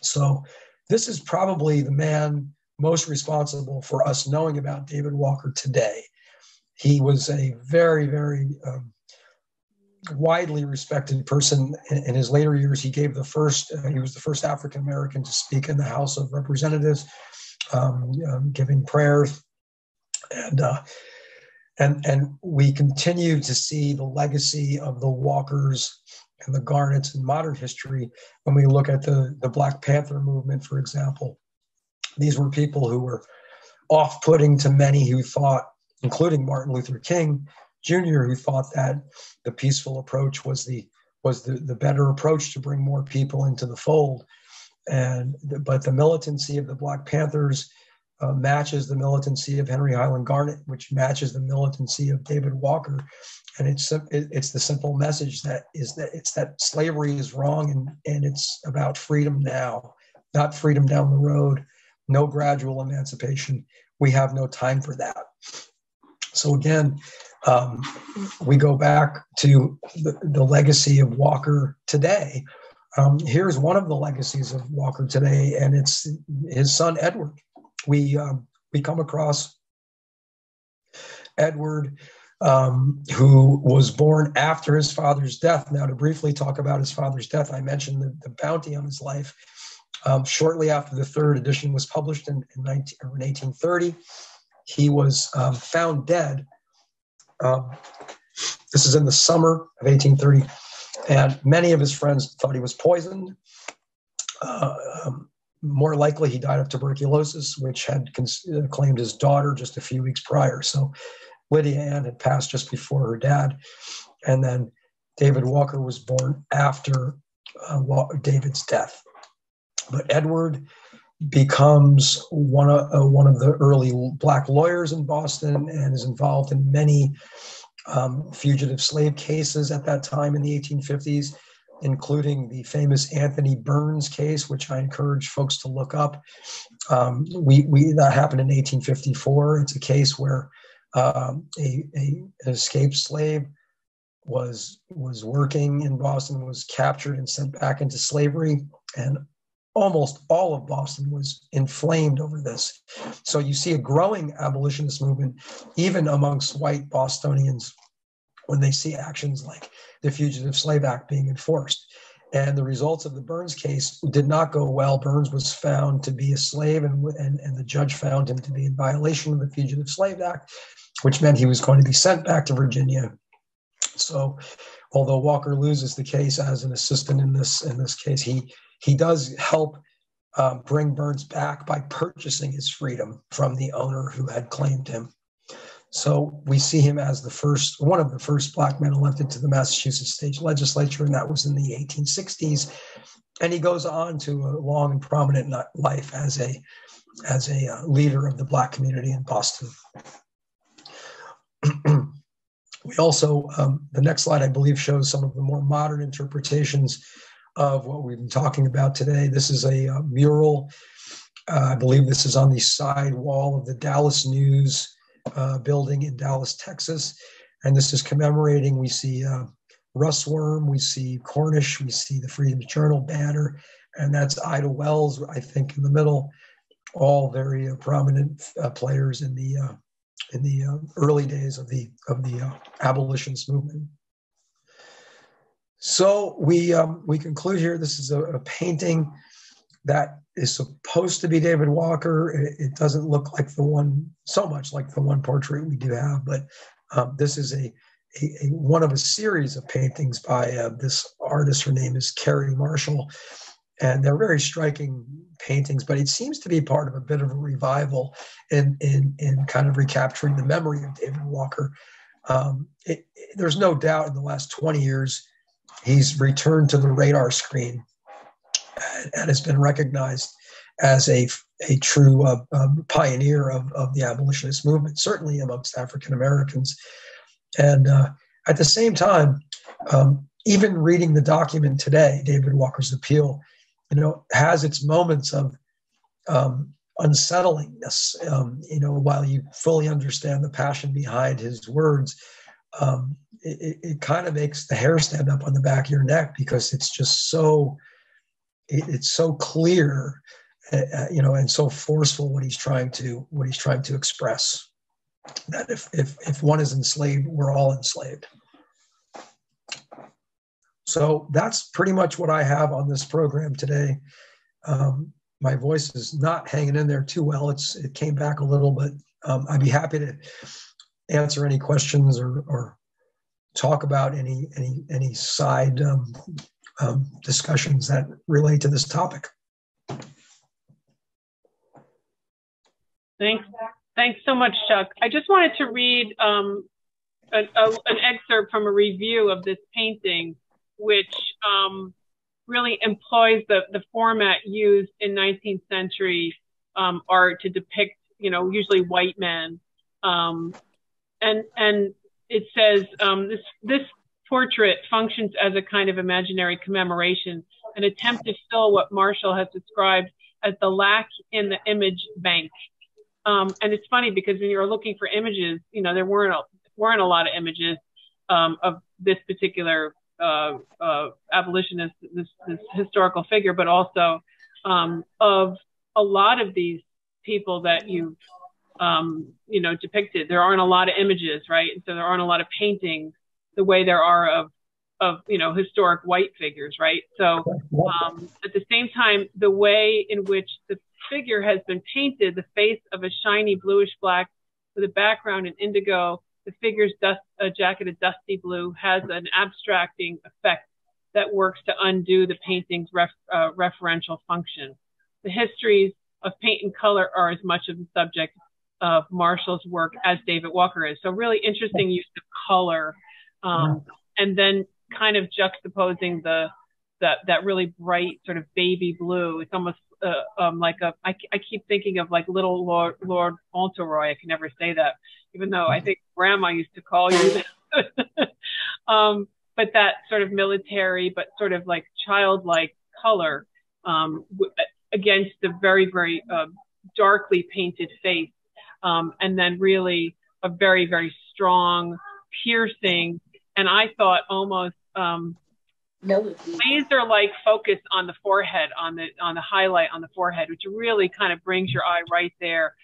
So this is probably the man most responsible for us knowing about David Walker today. He was a very, very widely respected person. In his later years, he was the first African-American to speak in the House of Representatives, giving prayers. And we continue to see the legacy of the Walkers and the Garnets in modern history when we look at the Black Panther movement, for example. These were people who were off-putting to many who thought, including Martin Luther King Jr., who thought that the peaceful approach was the better approach to bring more people into the fold. But the militancy of the Black Panthers matches the militancy of Henry Highland Garnet, which matches the militancy of David Walker. And it's the simple message that slavery is wrong and it's about freedom now, not freedom down the road. No gradual emancipation. We have no time for that. So again, we go back to the legacy of Walker today. Here's one of the legacies of Walker today, and it's his son, Edward. We come across Edward, who was born after his father's death. Now, to briefly talk about his father's death, I mentioned the bounty on his life. Shortly after the third edition was published in 1830, he was found dead. This is in the summer of 1830, and many of his friends thought he was poisoned. More likely, he died of tuberculosis, which had claimed his daughter just a few weeks prior. So Lydia Ann had passed just before her dad, and then David Walker was born after David's death. But Edward becomes one of the early Black lawyers in Boston and is involved in many fugitive slave cases at that time in the 1850s, including the famous Anthony Burns case, which I encourage folks to look up. That happened in 1854. It's a case where an escaped slave was working in Boston, was captured and sent back into slavery, and almost all of Boston was inflamed over this. So you see a growing abolitionist movement, even amongst white Bostonians, when they see actions like the Fugitive Slave Act being enforced. And the results of the Burns case did not go well. Burns was found to be a slave, and the judge found him to be in violation of the Fugitive Slave Act, which meant he was going to be sent back to Virginia. So although Walker loses the case as an assistant in this case, he does help bring Burns back by purchasing his freedom from the owner who had claimed him. So we see him as one of the first Black men elected to the Massachusetts state legislature, and that was in the 1860s. And he goes on to a long and prominent life as a leader of the Black community in Boston. We also, the next slide, I believe, shows some of the more modern interpretations of what we've been talking about today. This is a mural. I believe this is on the side wall of the Dallas News building in Dallas, Texas. And this is commemorating, we see Russworm, we see Cornish, we see the Freedom Journal banner, and that's Ida Wells, I think, in the middle, all very prominent players in the early days of the abolitionist movement. So we conclude here. This is a painting that is supposed to be David Walker. It doesn't look like so much like the one portrait we do have, but this is one of a series of paintings by this artist. Her name is Carrie Marshall, and they're very striking paintings, but it seems to be part of a bit of a revival in kind of recapturing the memory of David Walker. There's no doubt in the last 20 years, he's returned to the radar screen and has been recognized as a true pioneer of the abolitionist movement, certainly amongst African Americans. And at the same time, even reading the document today, David Walker's Appeal, has its moments of unsettlingness. While you fully understand the passion behind his words, it kind of makes the hair stand up on the back of your neck, because it's just it's so clear, and so forceful what he's trying to express. That if one is enslaved, we're all enslaved. So that's pretty much what I have on this program today. My voice is not hanging in there too well. It came back a little, but I'd be happy to answer any questions or talk about any side discussions that relate to this topic. Thanks so much, Chuck. I just wanted to read an excerpt from a review of this painting, which really employs the format used in 19th century art to depict, usually white men. And it says, this portrait functions as a kind of imaginary commemoration, an attempt to fill what Marshall has described as the lack in the image bank. And it's funny because when you're looking for images, there weren't a lot of images of this particular abolitionist, this historical figure, but also of a lot of these people that you've depicted. There aren't a lot of images, right? And so there aren't a lot of paintings the way there are of historic white figures, right? So at the same time, the way in which the figure has been painted, the face of a shiny bluish black with a background in indigo, the figure's jacket of dusty blue, has an abstracting effect that works to undo the painting's referential function. The histories of paint and color are as much of the subject of Marshall's work as David Walker is. So really interesting use of color, and then kind of juxtaposing that really bright sort of baby blue. It's almost like I keep thinking of like little Lord Fauntleroy. I can never say that, even though I think Grandma used to call you that. But that sort of military, but sort of like childlike color against the very, very darkly painted face. And then really a very, very strong, piercing, and I thought almost laser-like focus on the forehead, on the highlight on the forehead, which really kind of brings your eye right there.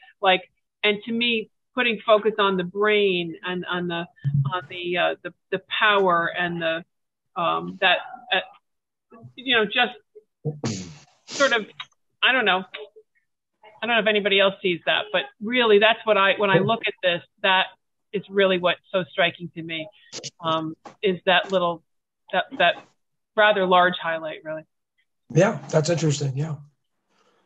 And to me, putting focus on the brain and on the power and the just sort of, I don't know if anybody else sees that, but really that's what when I look at this, that is really what's so striking to me, is that rather large highlight, really. Yeah, that's interesting. Yeah.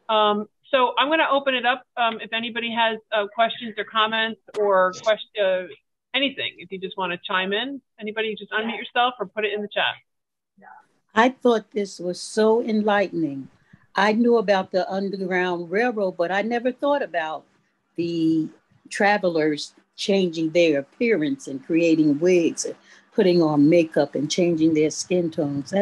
So I'm going to open it up. If anybody has questions or comments or anything, if you just want to chime in, anybody just unmute yourself or put it in the chat. I thought this was so enlightening. I knew about the Underground Railroad, but I never thought about the travelers changing their appearance and creating wigs and putting on makeup and changing their skin tones.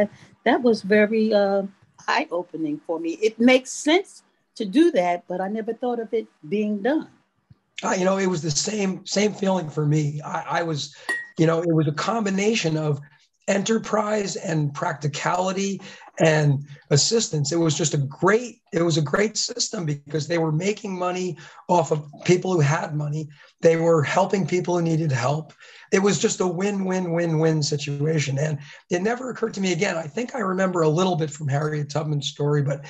That was very eye-opening for me. It makes sense to do that, but I never thought of it being done. It was the same feeling for me. I was, it was a combination of enterprise and practicality and assistance. It was a great system because they were making money off of people who had money. They were helping people who needed help. It was just a win-win-win-win situation. And it never occurred to me again. I think I remember a little bit from Harriet Tubman's story, but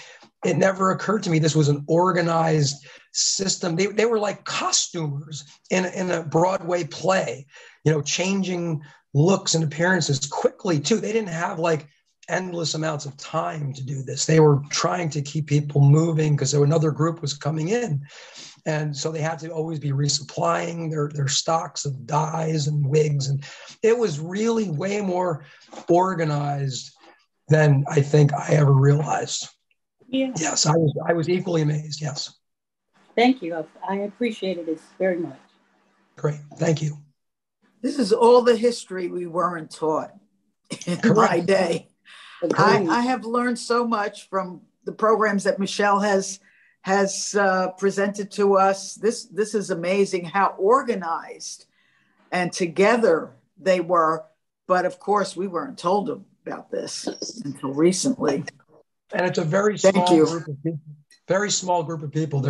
it never occurred to me this was an organized system. They were like costumers in a Broadway play, changing looks and appearances quickly too. They didn't have like endless amounts of time to do this. They were trying to keep people moving because another group was coming in. And so they had to always be resupplying their stocks of dyes and wigs. And it was really way more organized than I think I ever realized. Yeah. Yes, I was equally amazed. Yes. Thank you. I appreciated this very much. Great. Thank you. This is all the history we weren't taught in my day. I have learned so much from the programs that Michelle has presented to us. This is amazing how organized and together they were. But of course, we weren't told about this until recently. And it's a very small group of people. Very small group of people.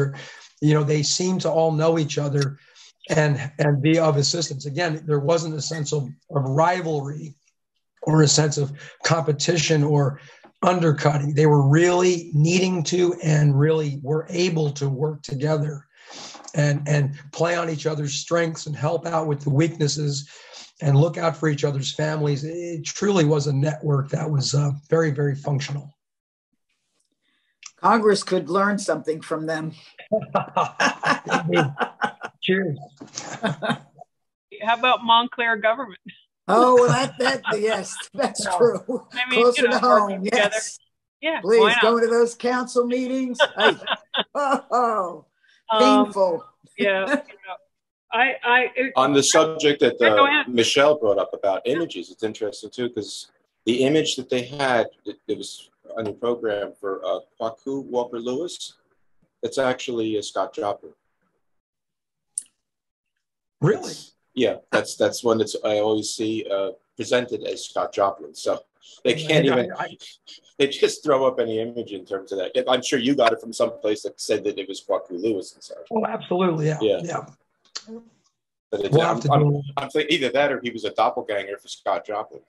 They seem to all know each other and be of assistance. Again, there wasn't a sense of rivalry or a sense of competition or undercutting. They were really needing to and really were able to work together and play on each other's strengths and help out with the weaknesses and look out for each other's families. It truly was a network that was very, very functional. Congress could learn something from them. Cheers. How about Montclair government? Oh, well, yes, that's true. I mean, closer to home, yes. Yeah, please go to those council meetings. Painful. Yeah. On the subject that Michelle brought up about images, it's interesting too, because the image that they had, it was on the program for Kwaku Walker Lewis. It's actually Scott Joplin. Really? Yeah, that's one that's I always see presented as Scott Joplin. So they can't even, they just throw up any image in terms of that. I'm sure you got it from someplace that said that it was Kwaku Lewis and such. Oh, absolutely, yeah. But I'm thinking either that or he was a doppelganger for Scott Joplin.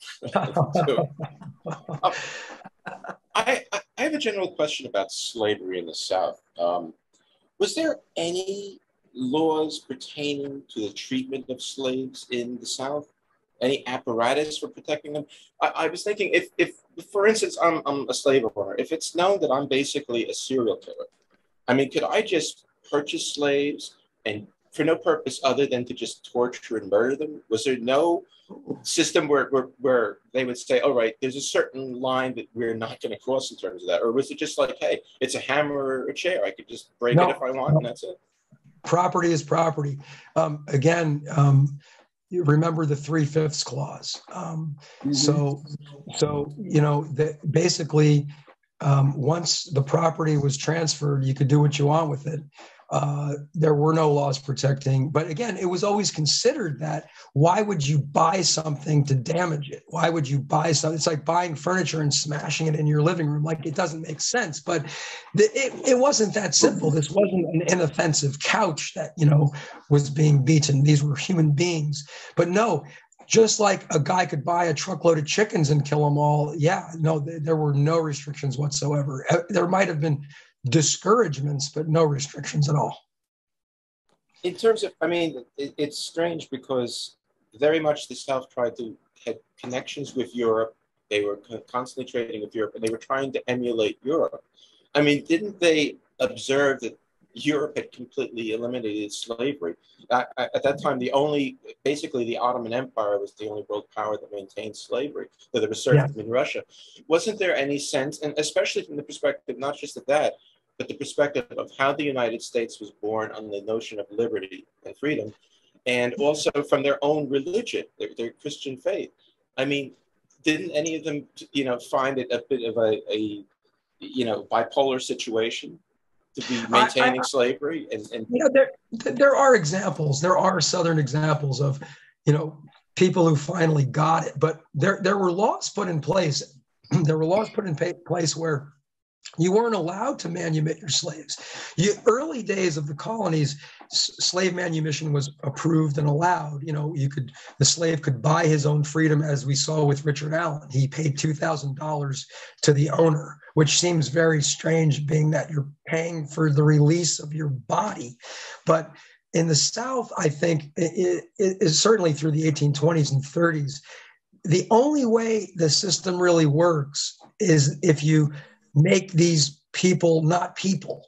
I have a general question about slavery in the South. Was there any laws pertaining to the treatment of slaves in the South? Any apparatus for protecting them? I was thinking if for instance, I'm a slave owner, if it's known that I'm basically a serial killer, I mean, could I just purchase slaves and for no purpose other than to just torture and murder them? Was there no system where they would say, all right, there's a certain line that we're not going to cross in terms of that? Or was it just like, hey, it's a hammer or a chair, I could just break it if I want, and that's it? Property is property. You remember the 3/5 clause. So basically, once the property was transferred, you could do what you want with it. There were no laws protecting, but again, it was always considered that why would you buy something to damage it? Why would you buy something? It's like buying furniture and smashing it in your living room. Like, it doesn't make sense, but it wasn't that simple. This wasn't an inoffensive couch that, was being beaten. These were human beings, but no, just like a guy could buy a truckload of chickens and kill them all. Yeah, no, there were no restrictions whatsoever. There might've been discouragements, but no restrictions at all. In terms of, I mean, it's strange because very much the South had connections with Europe. They were constantly trading with Europe, and they were trying to emulate Europe. I mean, didn't they observe that Europe had completely eliminated slavery? At that time, basically the Ottoman Empire was the only world power that maintained slavery, though there was serfdom in Russia. Wasn't there any sense, and especially from the perspective, not just of that, but the perspective of how the United States was born on the notion of liberty and freedom, and also from their own religion, their Christian faith? I mean, didn't any of them, find it a bit of a bipolar situation to be maintaining slavery? And there are examples. There are Southern examples of, people who finally got it, but there were laws put in place. There were laws put in place where you weren't allowed to manumit your slaves. Early days of the colonies, slave manumission was approved and allowed. The slave could buy his own freedom, as we saw with Richard Allen. He paid $2,000 to the owner, which seems very strange, being that you're paying for the release of your body. But in the South, I think it is certainly through the 1820s and 30s, the only way the system really works is if you make these people not people.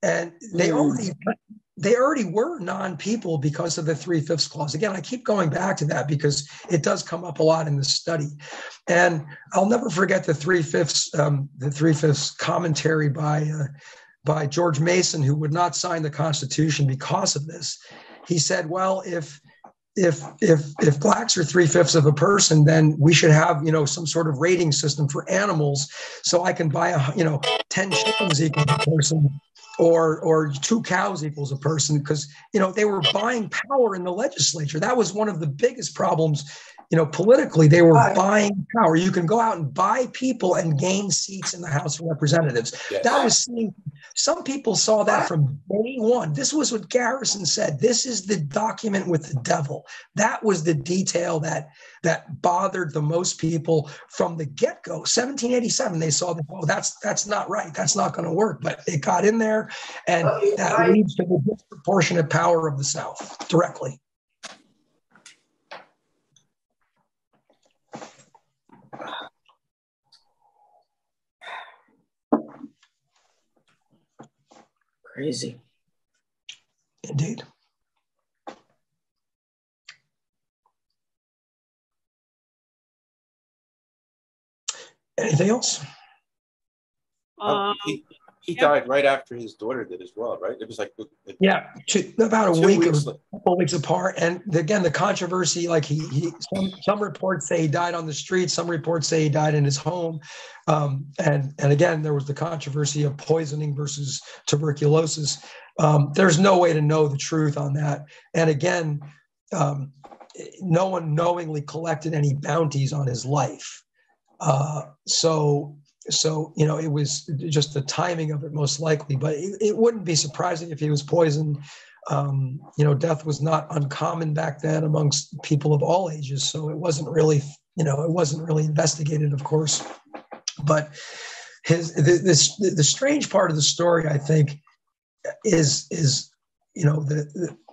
And they already were non-people because of the 3/5 clause. Again, I keep going back to that because it does come up a lot in the study. And I'll never forget the 3/5 commentary by George Mason, who would not sign the Constitution because of this. He said, well, if blacks are 3/5 of a person, then we should have, some sort of rating system for animals, so I can buy 10 chickens equals a person, or 2 cows equals a person, because they were buying power in the legislature. That was one of the biggest problems. Politically, they were buying power. You can go out and buy people and gain seats in the House of Representatives. Yes. That was seen. Some people saw that from day one. This was what Garrison said. This is the document with the devil. That was the detail that bothered the most people from the get-go. 1787, they saw that, oh, that's not right. That's not going to work. But it got in there, and that leads to the disproportionate power of the South directly. Crazy. Indeed. Anything else? He died right after his daughter did as well, right? It was like about a week or a couple of weeks apart. And again, the controversy, like some reports say he died on the street, some reports say he died in his home. And again, there was the controversy of poisoning versus tuberculosis. There's no way to know the truth on that. And again, no one knowingly collected any bounties on his life. So it was just the timing of it, most likely, but it wouldn't be surprising if he was poisoned. Death was not uncommon back then amongst people of all ages. So it wasn't really investigated, of course. But the strange part of the story, I think, is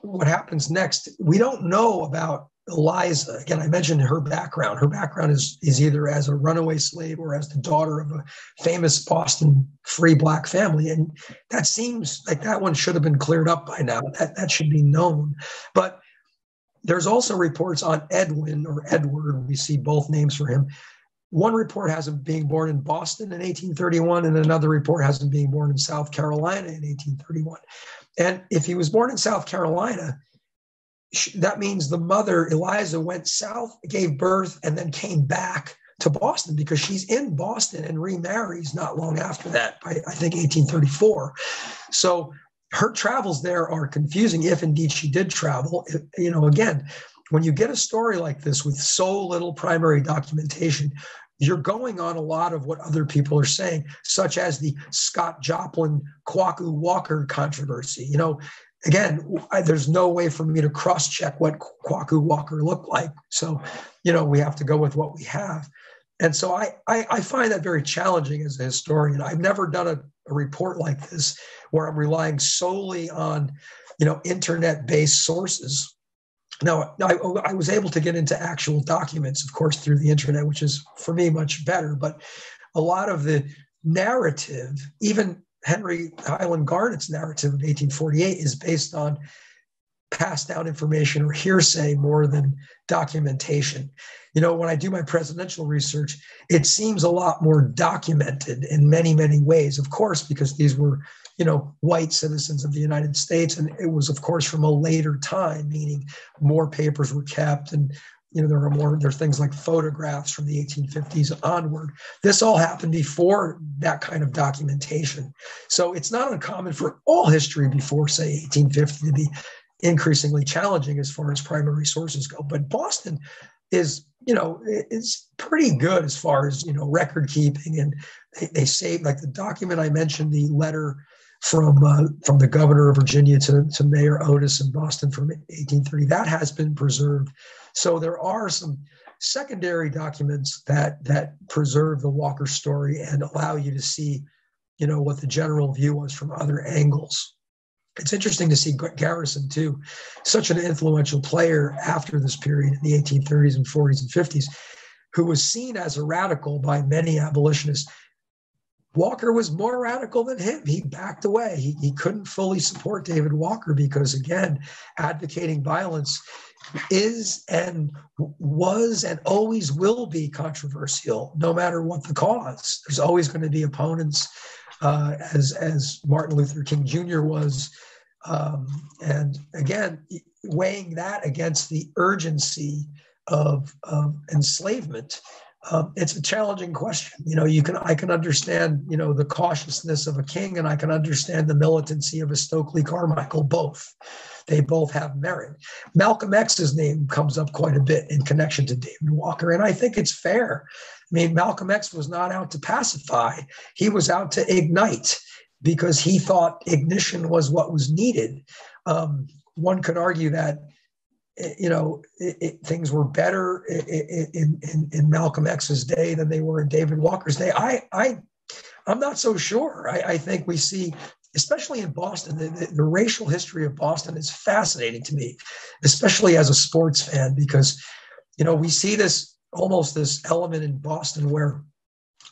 what happens next. We don't know about Eliza. Again, I mentioned her background. Her background is either as a runaway slave or as the daughter of a famous Boston free black family. And that seems like that one should have been cleared up by now. That should be known. But there's also reports on Edwin or Edward. We see both names for him. One report has him being born in Boston in 1831, and another report has him being born in South Carolina in 1831. And if he was born in South Carolina, that means the mother, Eliza, went south, gave birth, and then came back to Boston because she's in Boston and remarries not long after that, by I think 1834. So her travels there are confusing, if indeed she did travel. Again, when you get a story like this with so little primary documentation, you're going on a lot of what other people are saying, such as the Scott Joplin Kwaku Walker controversy. Again, there's no way for me to cross-check what Kwaku Walker looked like. So, we have to go with what we have. And so I find that very challenging as a historian. I've never done a report like this where I'm relying solely on, internet-based sources. Now, I was able to get into actual documents, of course, through the internet, which is, for me, much better. But a lot of the narrative, even Henry Highland Garnet's narrative of 1848, is based on passed down information or hearsay more than documentation. When I do my presidential research, it seems a lot more documented in many, many ways, of course, because these were, white citizens of the United States. And it was, of course, from a later time, meaning more papers were kept, and there's things like photographs from the 1850s onward. This all happened before that kind of documentation. So it's not uncommon for all history before, say, 1850 to be increasingly challenging as far as primary sources go. But Boston is, it's pretty good as far as, record keeping. And they say, like the document I mentioned, the letter from the governor of Virginia to Mayor Otis in Boston from 1830, that has been preserved. So there are some secondary documents that preserve the Walker story and allow you to see, what the general view was from other angles. It's interesting to see Garrison too, such an influential player after this period in the 1830s and 40s and 50s. who was seen as a radical by many abolitionists. Walker was more radical than him. He backed away. He couldn't fully support David Walker because, again, advocating violence is and was and always will be controversial, no matter what the cause. There's always going to be opponents, as Martin Luther King Jr. was. And again, weighing that against the urgency of enslavement, it's a challenging question. I can understand, the cautiousness of a King, and I can understand the militancy of a Stokely Carmichael, both. They both have merit. Malcolm X's name comes up quite a bit in connection to David Walker, and I think it's fair. I mean, Malcolm X was not out to pacify. He was out to ignite because he thought ignition was what was needed. One could argue that things were better in Malcolm X's day than they were in David Walker's day. I'm not so sure. I think we see, especially in Boston, the racial history of Boston is fascinating to me, especially as a sports fan, because, we see this element in Boston where,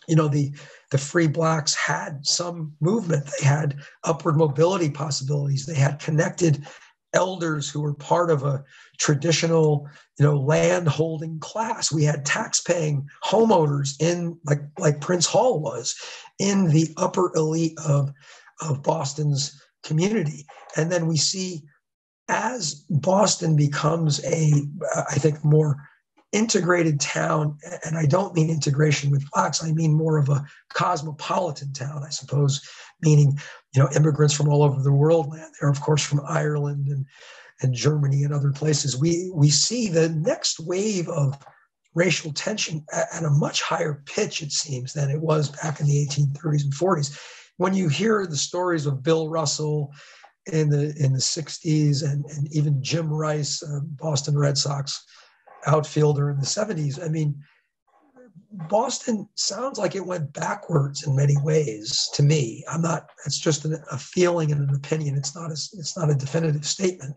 the free blacks had some movement. They had upward mobility possibilities. They had connected elders who were part of a traditional, land holding class. We had tax-paying homeowners in like Prince Hall was in the upper elite of Boston's community. And then we see, as Boston becomes I think, more integrated town, and I don't mean integration with blacks, I mean more of a cosmopolitan town, I suppose, meaning, immigrants from all over the world land there, of course, from Ireland and Germany and other places. We see the next wave of racial tension at a much higher pitch, it seems, than it was back in the 1830s and 40s. When you hear the stories of Bill Russell in the 60s and even Jim Rice, Boston Red Sox outfielder in the 70s, I mean, Boston sounds like it went backwards in many ways to me. It's just a feeling and an opinion. It's not a definitive statement.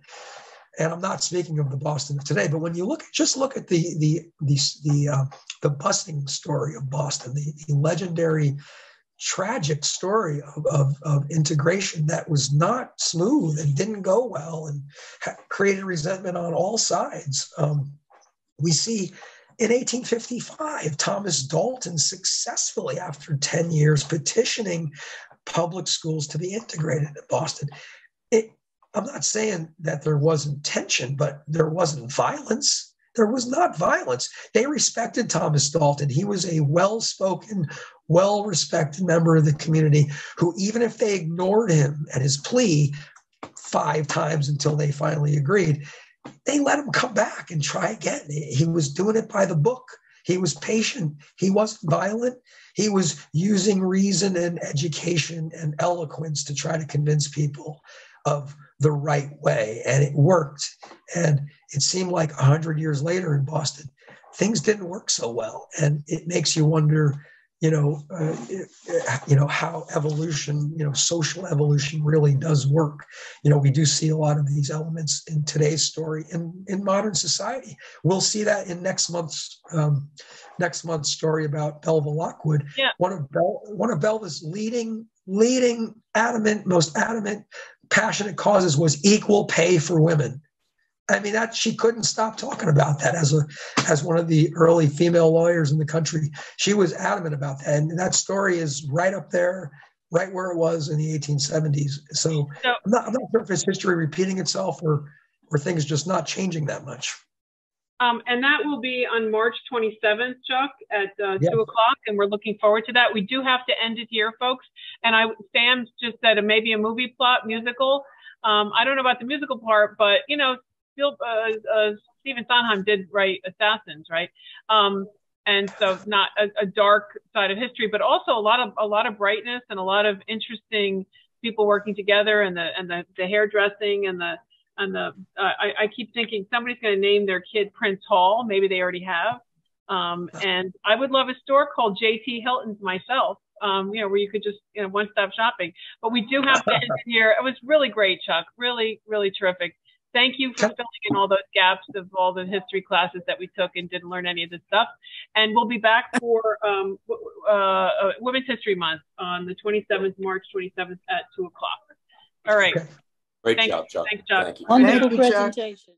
And I'm not speaking of the Boston of today, but when you look at the busing story of Boston, the legendary, tragic story of integration that was not smooth and didn't go well and created resentment on all sides. We see in 1855, Thomas Dalton successfully, after 10 years, petitioning public schools to be integrated in Boston. I'm not saying that there wasn't tension, but there wasn't violence. There was not violence. They respected Thomas Dalton. He was a well-spoken, well-respected member of the community who, even if they ignored him and his plea 5 times until they finally agreed, they let him come back and try again. He was doing it by the book. He was patient. He wasn't violent. He was using reason and education and eloquence to try to convince people of the right way. And it worked. And it seemed like 100 years later in Boston, things didn't work so well. And it makes you wonder, how evolution, social evolution really does work. We do see a lot of these elements in today's story in modern society. We'll see that in next month's story about Belva Lockwood. Yeah. One of Belva's leading, most adamant, passionate causes was equal pay for women. I mean, that she couldn't stop talking about that as one of the early female lawyers in the country. She was adamant about that. And that story is right up there, right where it was in the 1870s. So I'm not sure if it's history repeating itself or things just not changing that much. And that will be on March 27th, Chuck, at 2 o'clock. And we're looking forward to that. We do have to end it here, folks. And Sam just said maybe a movie plot, musical. I don't know about the musical part, but, Stephen Sondheim did write Assassins, right? And so not a dark side of history, but also a lot of brightness and a lot of interesting people working together, and the hairdressing I keep thinking somebody's going to name their kid Prince Hall. Maybe they already have. And I would love a store called J.T. Hilton's myself, where you could just, one-stop shopping. But we do have to end here. It was really great, Chuck. Really, really terrific. Thank you for filling in all those gaps of all the history classes that we took and didn't learn any of this stuff. And we'll be back for Women's History Month on the 27th, March 27th at 2 o'clock. All right. Great job, Chuck. Thanks, Chuck. Thank you. Wonderful Thank you, Chuck. presentation.